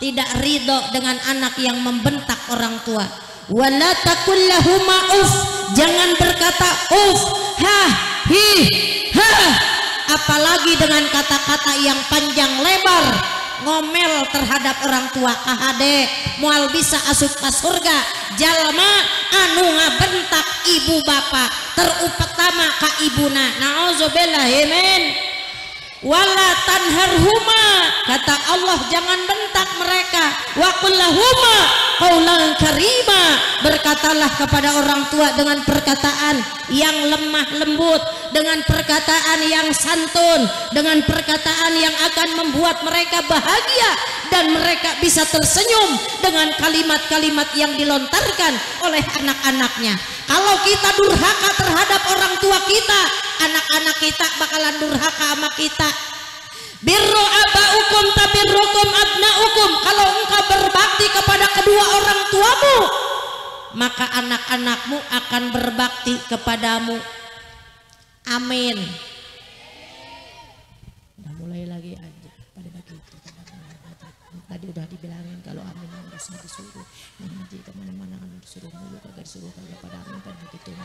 tidak ridho dengan anak yang membentak orang tua. Wala taqul lahuma uf, jangan berkata uf, ha, hi, ha, apalagi dengan kata-kata yang panjang lebar, ngomel terhadap orang tua. Kahade moal bisa asup ka surga jalma anu ngabentak ibu bapak, terutama ka ibuna. Nauzubillah min. Wala tanharhuma, kata Allah jangan bentak mereka. Wa qul lahuma qaulan karima, berkatalah kepada orang tua dengan perkataan yang lemah lembut, dengan perkataan yang santun, dengan perkataan yang akan membuat mereka bahagia dan mereka bisa tersenyum dengan kalimat-kalimat yang dilontarkan oleh anak-anaknya. Kalau kita durhaka terhadap orang tua kita, anak-anak kita bakalan durhaka sama kita. Birru abaukum tabirrukum abnaukum, kalau engkau berbakti kepada kedua orang tuamu, maka anak-anakmu akan berbakti kepadamu. Amin. Udah mulai lagi aja pada begitu. Tadi udah dibilangin kalau amin harusnya disuruh. Nanti kemana-mana kan disuruh mulu, kagak disuruh kagak pada amin kan begitu.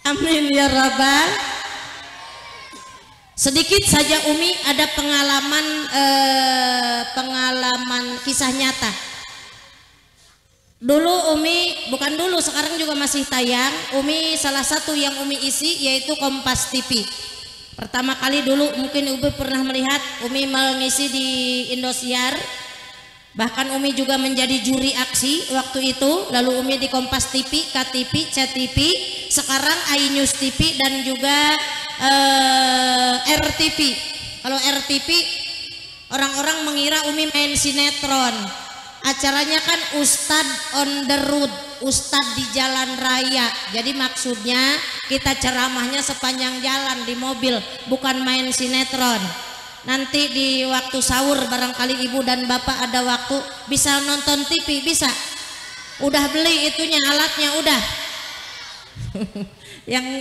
Amin ya Rabbal. Sedikit saja Umi ada pengalaman kisah nyata. Dulu Umi, bukan dulu, sekarang juga masih tayang. Umi salah satu yang Umi isi yaitu Kompas TV. Pertama kali dulu mungkin Umi pernah melihat, Umi mengisi di Indosiar. Bahkan Umi juga menjadi juri aksi waktu itu. Lalu Umi di Kompas TV, KTV, CTV, sekarang iNews TV dan juga RTV. Kalau RTV orang-orang mengira Umi main sinetron. Acaranya kan Ustadz on the road, Ustadz di jalan raya. Jadi maksudnya kita ceramahnya sepanjang jalan di mobil, bukan main sinetron. Nanti di waktu sahur barangkali ibu dan bapak ada waktu bisa nonton TV, bisa. Udah beli itunya, alatnya udah.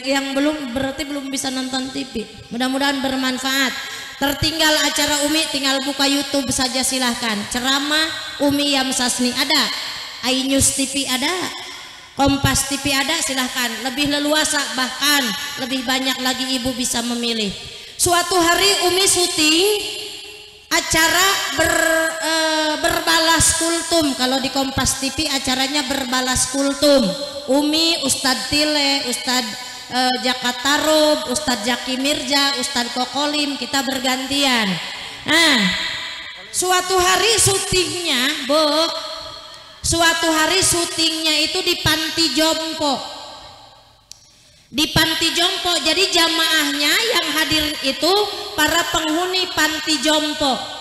yang belum berarti belum bisa nonton TV. Mudah-mudahan bermanfaat. Tertinggal acara Umi, tinggal buka YouTube saja silahkan. Ceramah Umi Yamsasni ada, iNews TV ada, Kompas TV ada, silahkan. Lebih leluasa, bahkan lebih banyak lagi ibu bisa memilih. Suatu hari Umi syuting acara berbalas kultum. Kalau di Kompas TV acaranya berbalas kultum. Umi, Ustadz Tile, Ustadz Jakatarub, Ustadz Jaki Mirja, Ustadz Kokolim, kita bergantian. Nah, suatu hari syutingnya, Bu, suatu hari syutingnya itu di Panti Jompo. Di Panti Jompo, jadi jamaahnya yang hadir itu para penghuni Panti Jompo.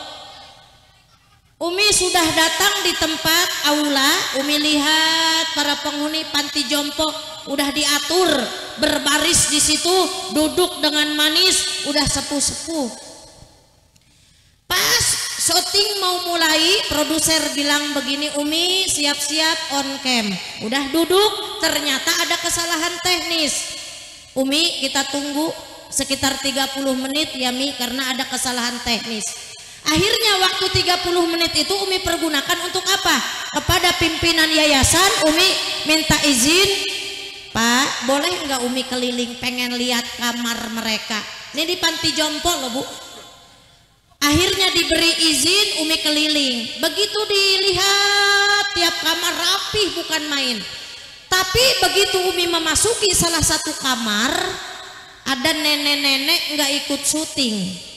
Umi sudah datang di tempat aula, Umi lihat para penghuni Panti Jompo udah diatur berbaris di situ, duduk dengan manis, udah sepuh-sepuh. Pas syuting mau mulai, produser bilang begini, Umi siap-siap on cam. Udah duduk, ternyata ada kesalahan teknis. Umi kita tunggu sekitar 30 menit ya Mi, karena ada kesalahan teknis. Akhirnya waktu 30 menit itu Umi pergunakan untuk apa? Kepada pimpinan yayasan Umi minta izin, Pak boleh nggak Umi keliling, pengen lihat kamar mereka. Ini di Panti Jompo loh Bu. Akhirnya diberi izin, Umi keliling. Begitu dilihat tiap kamar rapih bukan main. Tapi begitu Umi memasuki salah satu kamar, ada nenek-nenek nggak ikut syuting.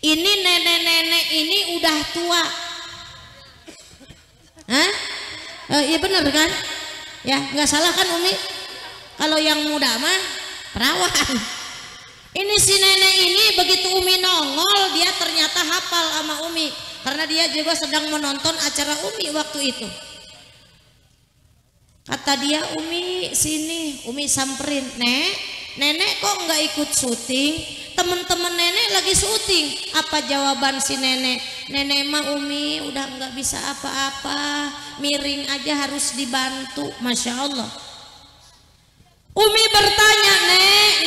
Ini nenek-nenek ini udah tua. Hah? Iya bener kan? Ya nggak salah kan Umi? Kalau yang muda mah perawan. Ini si nenek ini begitu Umi nongol, dia ternyata hafal sama Umi, karena dia juga sedang menonton acara Umi waktu itu. Kata dia, Umi sini. Umi samperin, nenek kok nggak ikut syuting? Temen-temen nenek lagi syuting. Apa jawaban si nenek? Nenek mah Umi udah nggak bisa apa-apa, miring aja harus dibantu. Masya Allah. Umi bertanya,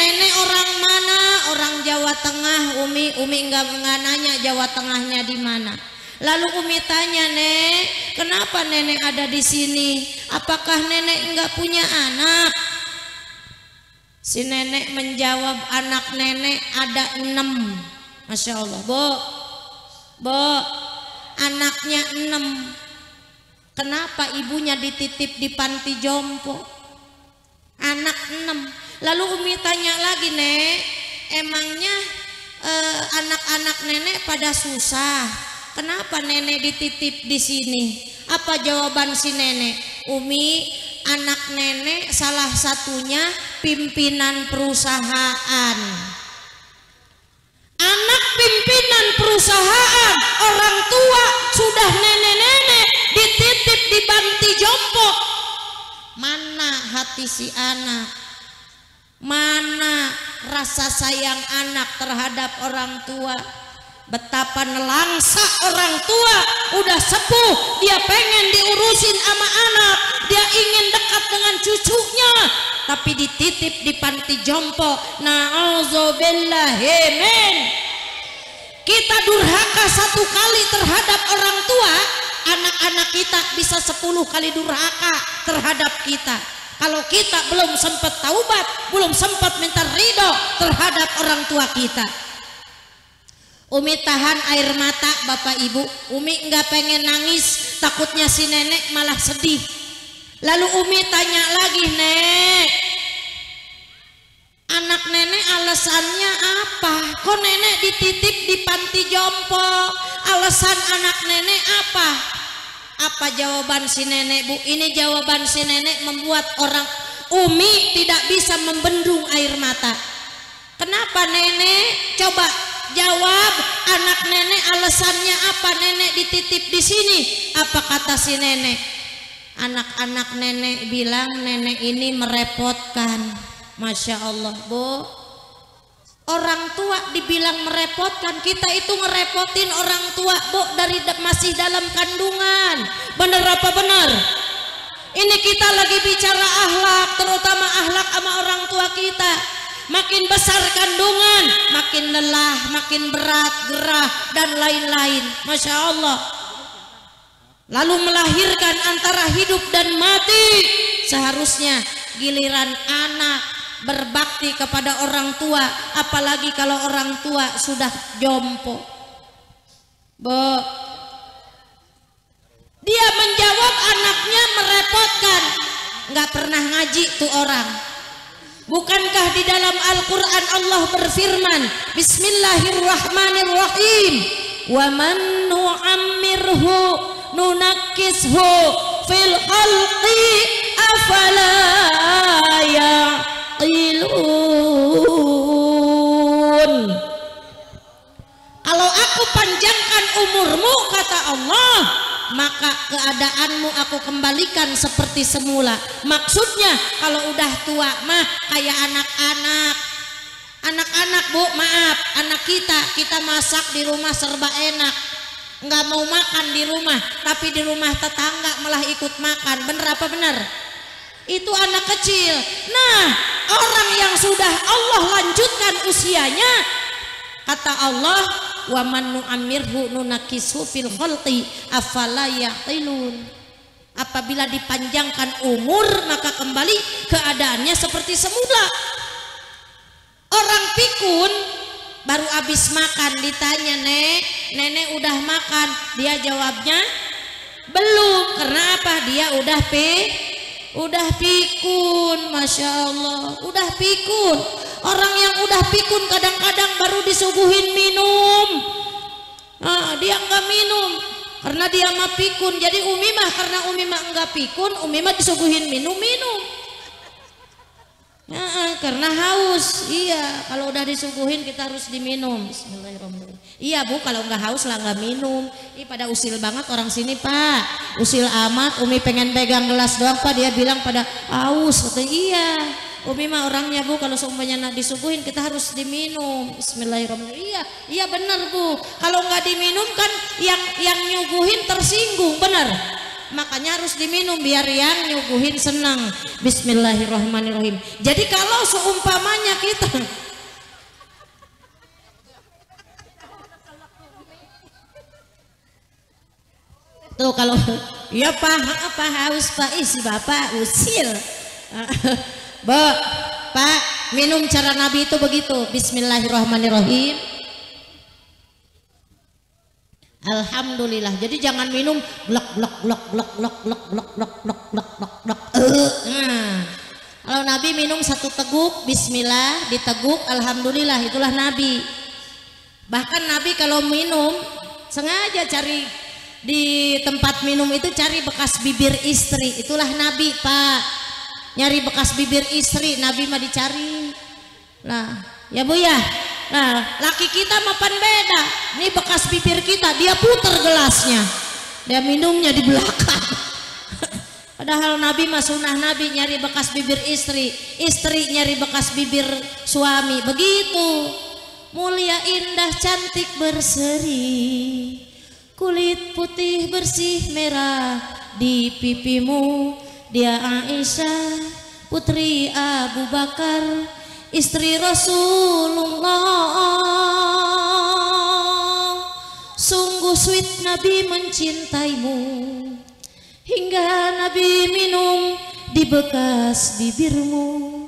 nenek orang mana? Orang Jawa Tengah. Umi nggak nanya Jawa Tengahnya di mana. Lalu Umi tanya, Nek, kenapa nenek ada di sini? Apakah nenek enggak punya anak? Si nenek menjawab, anak nenek ada 6. Masya Allah. Bo, anaknya 6. Kenapa ibunya dititip di panti jompo? Anak 6. Lalu Umi tanya lagi, Nek, emangnya anak-anak nenek pada susah? Kenapa nenek dititip di sini? Apa jawaban si nenek? Umi, anak nenek salah satunya pimpinan perusahaan. Anak pimpinan perusahaan, orang tua sudah nenek-nenek dititip di panti jompo. Mana hati si anak? Mana rasa sayang anak terhadap orang tua? Betapa nelangsa orang tua, udah sepuh, dia pengen diurusin sama anak, dia ingin dekat dengan cucunya, tapi dititip di panti jompo. Na'udzubillahimin. Kita durhaka 1 kali terhadap orang tua, anak-anak kita bisa 10 kali durhaka terhadap kita. Kalau kita belum sempat taubat, belum sempat minta ridho terhadap orang tua kita. Umi tahan air mata, Bapak Ibu. Umi nggak pengen nangis, takutnya si nenek malah sedih. Lalu Umi tanya lagi, Nek, anak nenek alasannya apa? Kok nenek dititip di panti jompo? Alasan anak nenek apa? Apa jawaban si nenek, Bu? Ini jawaban si nenek membuat orang Umi tidak bisa membendung air mata. Kenapa nenek? Coba jawab, anak nenek alasannya apa nenek dititip di sini? Apa kata si nenek? Anak-anak nenek bilang nenek ini merepotkan. Masya Allah, Bu. Orang tua dibilang merepotkan, kita itu ngerepotin orang tua, Bu, dari masih dalam kandungan. Bener apa benar? Ini kita lagi bicara akhlak, terutama akhlak sama orang tua kita. Makin besar kandungan, makin lelah, makin berat, gerah, dan lain-lain. Masya Allah. Lalu melahirkan antara hidup dan mati. Seharusnya giliran anak berbakti kepada orang tua, apalagi kalau orang tua sudah jompo. Bu, dia menjawab anaknya merepotkan. Nggak pernah ngaji tuh orang. Bukankah di dalam Al-Quran Allah berfirman, Bismillahirrahmanirrahim, wa man nu'ammirhu nunakkishu fil khalqi afala yaqilun. Kalau aku panjangkan umurmu, kata Allah, maka keadaanmu aku kembalikan seperti semula. Maksudnya kalau udah tua mah kayak anak-anak. Anak-anak, Bu, maaf, anak kita masak di rumah serba enak, nggak mau makan di rumah, tapi di rumah tetangga malah ikut makan. Bener apa bener? Itu anak kecil. Nah, orang yang sudah Allah lanjutkan usianya, kata Allah, wa man nu'ammirhu nunakisu fil khalqi afala yaqilun. Apabila dipanjangkan umur, maka kembali keadaannya seperti semula. Orang pikun baru habis makan, ditanya, nenek udah makan? Dia jawabnya belum. Karena apa? Dia udah pikun. Masya Allah, udah pikun. Orang yang udah pikun kadang-kadang baru disuguhin minum, dia nggak minum karena dia mah pikun. Jadi Umi mah karena Umi mah nggak pikun, Umi mah disuguhin minum. Karena haus. Iya, kalau udah disuguhin kita harus diminum. Bismillahirrahmanirrahim. Iya Bu, kalau nggak haus lah nggak minum. Ih pada usil banget orang sini Pak, usil amat. Umi pengen pegang gelas doang Pak, dia bilang pada haus. Kata iya, Umi mah orangnya Bu, kalau seumpamanya nak disuguhin kita harus diminum. Bismillahirrahmanirrahim. Iya, iya benar Bu. Kalau nggak diminum kan yang nyuguhin tersinggung, benar. Makanya harus diminum biar yang nyuguhin senang. Bismillahirrahmanirrahim. Jadi kalau seumpamanya kita tuh kalau ya apa haus Pak, isi Bapak usil. Bu, Pak, minum cara Nabi itu begitu. Bismillahirrahmanirrahim. Alhamdulillah. Jadi jangan minum blok blok blok blok blok blok blok blok blok blok blok blok. Kalau Nabi minum satu teguk bismillah, diteguk alhamdulillah, itulah Nabi. Bahkan Nabi kalau minum sengaja cari di tempat minum itu cari bekas bibir istri, itulah Nabi Pak. Nyari bekas bibir istri Nabi mah dicari. Nah ya Bu ya, nah laki kita mapan beda, ini bekas bibir kita dia puter gelasnya, dia minumnya di belakang. Padahal Nabi mah sunnah Nabi nyari bekas bibir istri, istri nyari bekas bibir suami, begitu. Mulia indah cantik berseri, kulit putih bersih merah di pipimu, dia Aisyah putri Abu Bakar, istri Rasulullah. Sungguh sweet Nabi mencintaimu, hingga Nabi minum di bekas bibirmu,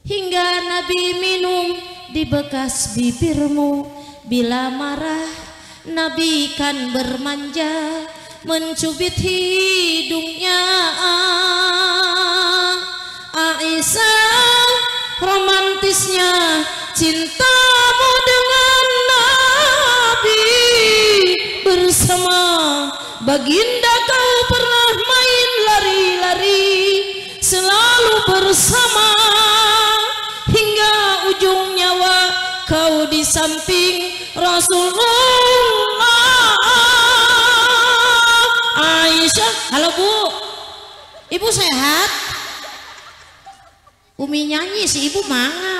hingga Nabi minum di bekas bibirmu. Bila marah Nabi kan bermanja, mencubit hidungnya. Aisyah, romantisnya cintamu dengan Nabi. Bersama baginda kau pernah main lari-lari, selalu bersama hingga ujung nyawa kau di samping Rasulullah. Aisyah, halo Bu, Ibu sehat? Umi nyanyi si Ibu mangap.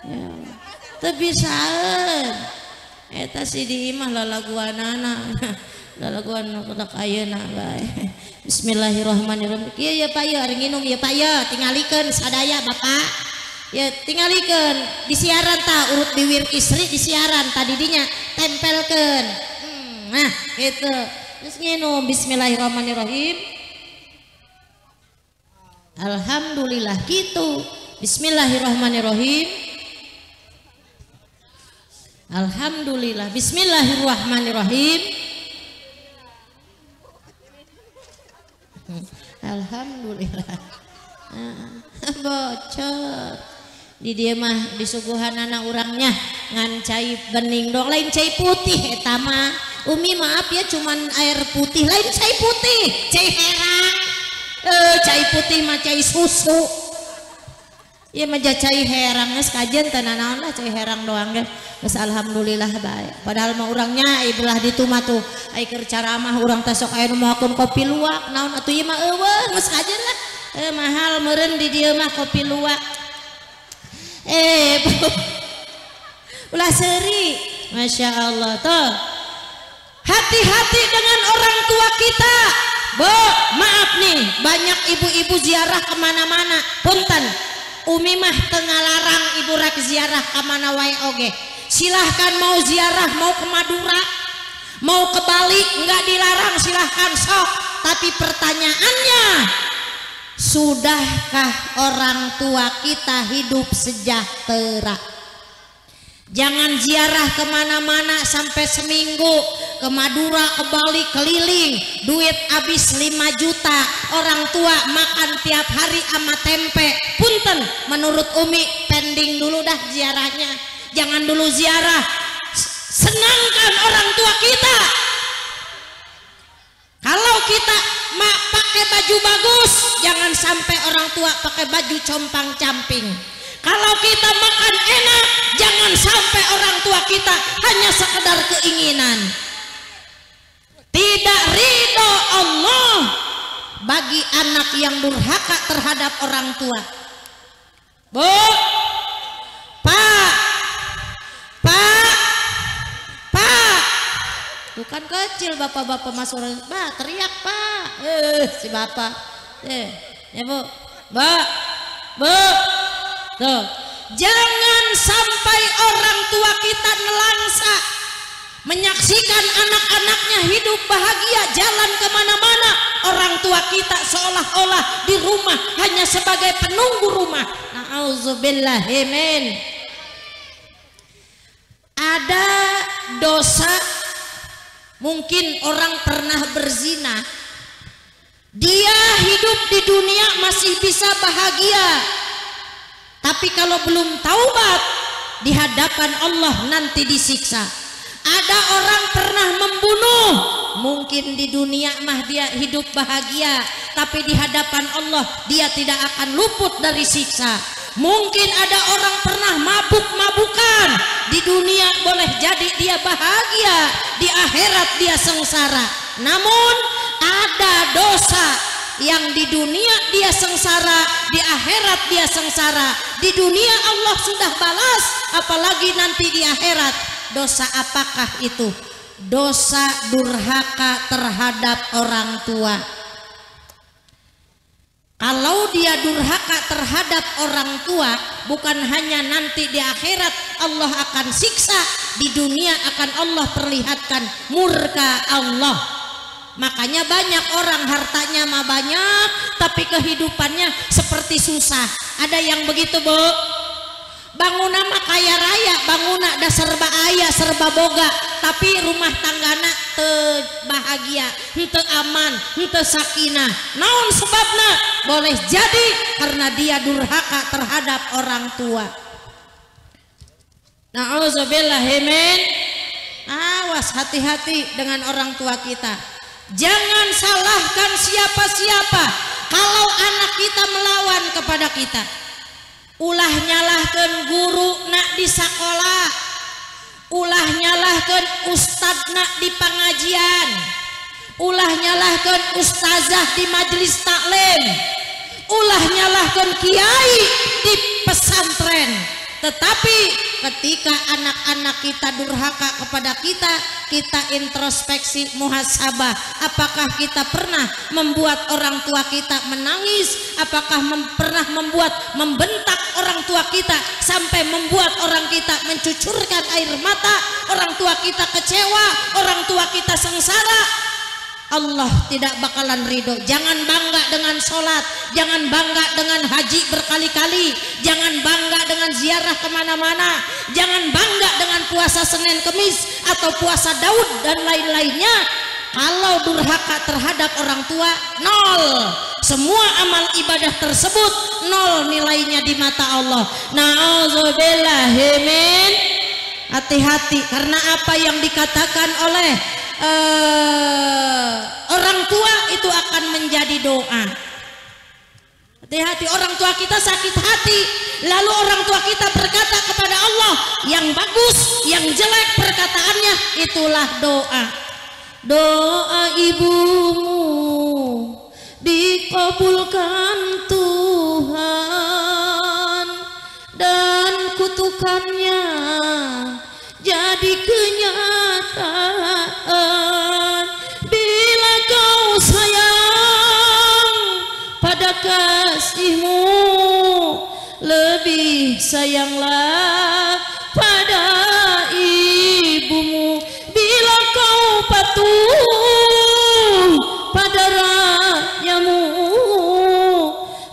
Ya, tapi saen. Eta si di imah lalaguanana, lalaguan kotak ayeuna bae. Bismillahirrahmanirrahim. Iya ya Pak ya, ari nginum ya Pak ya, tingalikeun sadaya Bapak. Ya tingalikeun di siaran tah urut biwir istri di siaran tadi dinya tempelkeun. Nah, gitu. Terus nginum bismillahirrahmanirrahim. Alhamdulillah gitu. Bismillahirrahmanirrahim. Alhamdulillah. Bismillahirrahmanirrahim. Alhamdulillah. Bocor. Di dia mah disuguhan anak orangnya ngan cai bening dong, lain cai putih eta mah. Umi maaf ya cuman air putih, lain cai putih, cai herang. Cai putih mah cai susu. Iya mah cai herang geus kajen teh naon lah cai herang doang ge. Geus alhamdulillah bae. Padahal mah urangnya ibulah ditu mah tuh ai keur caramah urang teh sok aya nu moakeun kopi luwak naon atuh ieu mah eueuh geus kajen lah. Mahal meureun di dieu mah kopi luwak. Ulah seri. Masya Allah tuh. Hati-hati dengan orang tua kita. Bu, maaf nih, banyak ibu-ibu ziarah kemana-mana. Punten, Umi mah tengah larang ibu rek ziarah kemana wae oge. Silahkan mau ziarah, mau ke Madura, mau ke Bali, nggak dilarang, silahkan sok. Tapi pertanyaannya, sudahkah orang tua kita hidup sejahtera? Jangan ziarah kemana-mana sampai seminggu, ke Madura, ke Bali, keliling, duit habis 5 juta, orang tua makan tiap hari sama tempe. Punten, menurut Umi pending dulu dah ziarahnya, jangan dulu ziarah. Senangkan orang tua kita. Kalau kita pakai baju bagus, jangan sampai orang tua pakai baju compang camping. Kalau kita makan enak, jangan sampai orang tua kita hanya sekedar keinginan. Tidak ridho Allah bagi anak yang durhaka terhadap orang tua. Bu, Pak, bukan kecil bapak-bapak masuk, Pak teriak Pak, si bapak, ya Bu, Bu, tuh, jangan sampai orang tua kita nelangsa menyaksikan anak-anaknya hidup bahagia jalan kemana-mana, orang tua kita seolah-olah di rumah hanya sebagai penunggu rumah. Na'udzubillahimin. Ada dosa, mungkin orang pernah berzina, dia hidup di dunia masih bisa bahagia, tapi kalau belum taubat di hadapan Allah nanti disiksa. Ada orang pernah membunuh, mungkin di dunia mah dia hidup bahagia, tapi di hadapan Allah dia tidak akan luput dari siksa. Mungkin ada orang pernah mabuk-mabukan, di dunia boleh jadi dia bahagia, di akhirat dia sengsara. Namun ada dosa yang di dunia dia sengsara, di akhirat dia sengsara. Di dunia Allah sudah balas, apalagi nanti di akhirat. Dosa apakah itu? Dosa durhaka terhadap orang tua. Kalau dia durhaka terhadap orang tua, bukan hanya nanti di akhirat Allah akan siksa, di dunia akan Allah perlihatkan murka Allah. Makanya banyak orang hartanya mah banyak, tapi kehidupannya seperti susah. Ada yang begitu, Bu. Bangunan mah kaya raya, bangunan ada serba aya, serba boga, tapi rumah tanggana teu bahagia, henteu aman, henteu sakinah. Naon sebabna? Boleh jadi karena dia durhaka terhadap orang tua. Na'udzubillahimin. Awas, hati-hati dengan orang tua kita. Jangan salahkan siapa-siapa kalau anak kita melawan kepada kita. Ulah nyalahkeun guru nak di sekolah, ulah nyalahkeun ustad nak di pengajian, ulah nyalahkeun ustazah di majelis taklim, ulah nyalahkeun kiai di pesantren. Tetapi ketika anak-anak kita durhaka kepada kita, kita introspeksi muhasabah. Apakah kita pernah membuat orang tua kita menangis? Apakah pernah membentak orang tua kita sampai membuat orang kita mencucurkan air mata? Orang tua kita kecewa, orang tua kita sengsara. Allah tidak bakalan ridho. Jangan bangga dengan sholat, jangan bangga dengan haji berkali-kali, jangan bangga dengan ziarah kemana-mana, jangan bangga dengan puasa Senin Kemis atau puasa Daud dan lain-lainnya. Kalau durhaka terhadap orang tua, nol. Semua amal ibadah tersebut nol nilainya di mata Allah. Na'udzubillahimin. Hati-hati, karena apa yang dikatakan oleh orang tua itu akan menjadi doa. Hati-hati, orang tua kita sakit hati, lalu orang tua kita berkata kepada Allah, yang bagus, yang jelek perkataannya, itulah doa. Doa ibumu dikabulkan Tuhan, dan kutukannya jadi kenyataan. Bila kau sayang pada kasihmu, lebih sayanglah pada ibumu. Bila kau patuh pada rajamu,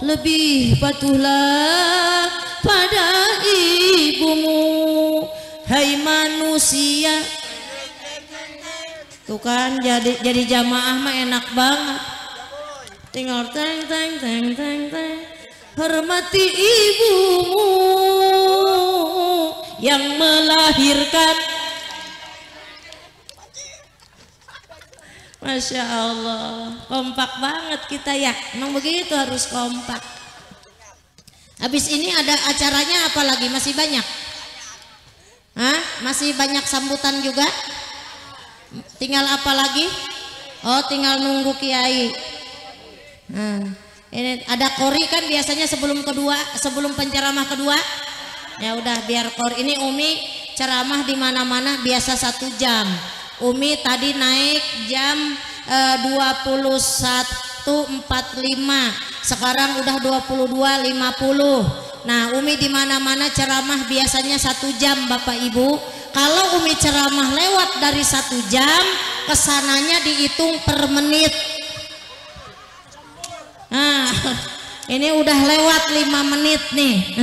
lebih patuhlah pada ibumu. Hai manusia, tuh kan jadi jamaah mah enak banget. Tinggal teng teng teng teng teng. Hormati ibumu yang melahirkan. Masya Allah, kompak banget kita ya. Emang begitu, harus kompak. Habis ini ada acaranya apa lagi? Masih banyak? Hah? Masih banyak sambutan juga? Tinggal apa lagi? Oh, tinggal nunggu kiai. Ini ada kori kan biasanya sebelum penceramah kedua. Ya udah biar kori. Ini Umi ceramah di mana-mana biasa 1 jam. Umi tadi naik jam 21.45. Sekarang udah 22.50. Nah, Umi di mana-mana ceramah biasanya 1 jam, Bapak Ibu. Kalau Umi ceramah lewat dari 1 jam, kesananya dihitung per menit. Nah, ini udah lewat 5 menit nih.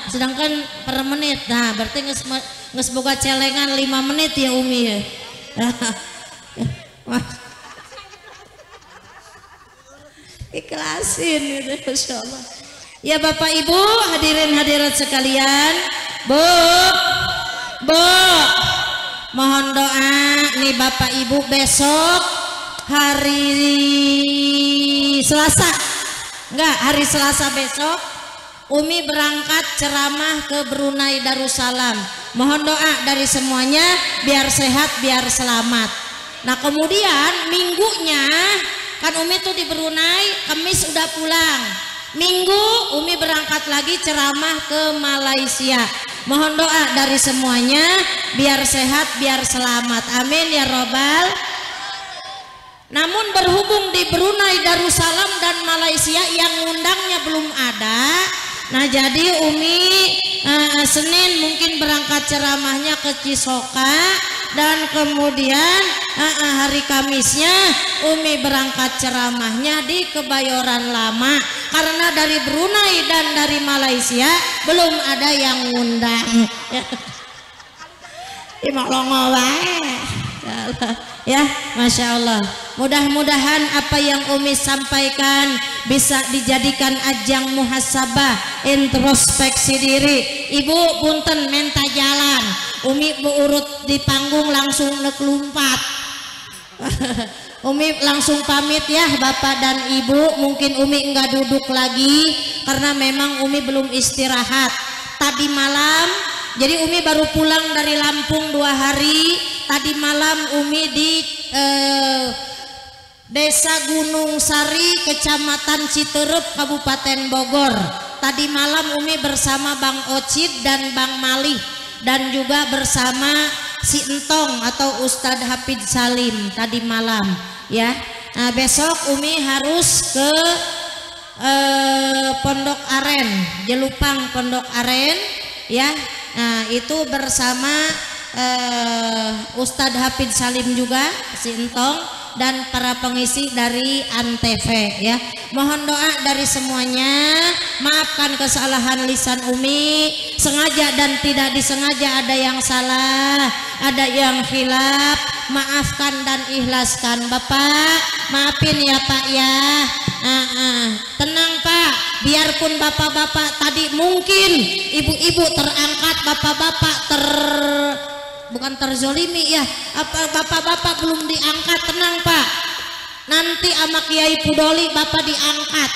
Sedangkan per menit. Nah, berarti nges boga celengan 5 menit ya Umi ya. Ikhlasin gitu, Masya Allah. Ya Bapak Ibu, hadirin hadirat sekalian, Bu, mohon doa nih Bapak Ibu, besok hari Selasa, hari Selasa besok Umi berangkat ceramah ke Brunei Darussalam. Mohon doa dari semuanya biar sehat, biar selamat. Nah kemudian minggunya kan Umi tuh di Brunei, Kamis udah pulang. Minggu Umi berangkat lagi ceramah ke Malaysia. Mohon doa dari semuanya biar sehat, biar selamat. Amin ya robbal. Namun berhubung di Brunei Darussalam dan Malaysia yang ngundangnya belum ada. Nah jadi Umi Senin mungkin berangkat ceramahnya ke Cisoka, dan kemudian hari Kamisnya Umi berangkat ceramahnya di Kebayoran Lama, karena dari Brunei dan dari Malaysia belum ada yang ngundang. Ya, Masya Allah. Mudah-mudahan apa yang Umi sampaikan bisa dijadikan ajang muhasabah, introspeksi diri. Ibu punten menta jalan, Umi urut di panggung langsung nekelumpat. Umi langsung pamit ya Bapak dan Ibu. Mungkin Umi enggak duduk lagi karena memang Umi belum istirahat tadi malam. Jadi Umi baru pulang dari Lampung 2 hari. Tadi malam Umi di Desa Gunung Sari, Kecamatan Citerep, Kabupaten Bogor. Tadi malam Umi bersama Bang Ocid dan Bang Malih, dan juga bersama si Entong atau Ustadz Hafid Salim tadi malam ya. Nah, besok Umi harus ke Pondok Aren, Jelupang Pondok Aren ya. Nah, itu bersama Ustadz Hafid Salim juga, si Entong, dan para pengisi dari Antv ya. Mohon doa dari semuanya. Maafkan kesalahan lisan Umi, sengaja dan tidak disengaja ada yang salah, ada yang khilaf. Maafkan dan ikhlaskan. Bapak maafin ya Pak ya. Tenang Pak, biarpun bapak-bapak tadi mungkin ibu-ibu terangkat, bapak-bapak bukan terzolimi ya, apa bapak-bapak belum diangkat. Tenang Pak, nanti sama Kiai Pudoli Bapak diangkat.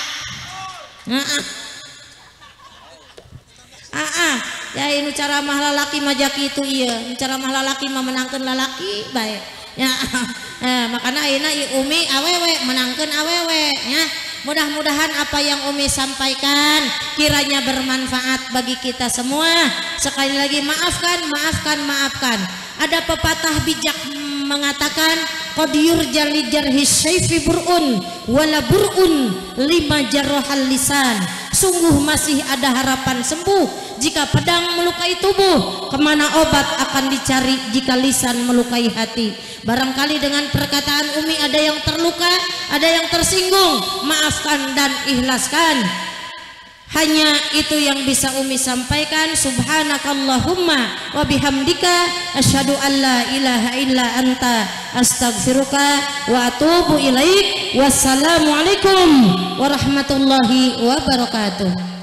Ya ini cara mah lalaki majaki itu iya, cara mah lalaki mah menangkan lalaki baik ya. Makanya ayeuna Umi awewe menangkan awewe ya. Mudah-mudahan apa yang Umi sampaikan kiranya bermanfaat bagi kita semua. Sekali lagi maafkan, maafkan, maafkan. Ada pepatah bijak mengatakan qadir jarhi syaifi burun wala burun lima jarrohal lisan. Sungguh masih ada harapan sembuh jika pedang melukai tubuh. Kemana obat akan dicari jika lisan melukai hati. Barangkali dengan perkataan Umi ada yang terluka, ada yang tersinggung. Maafkan dan ikhlaskan. Hanya itu yang bisa Umi sampaikan. Subhanakallahumma wa bihamdika asyhadu an la ilaha illa anta astaghfiruka wa atubu ilaik. Wassalamualaikum warahmatullahi wabarakatuh.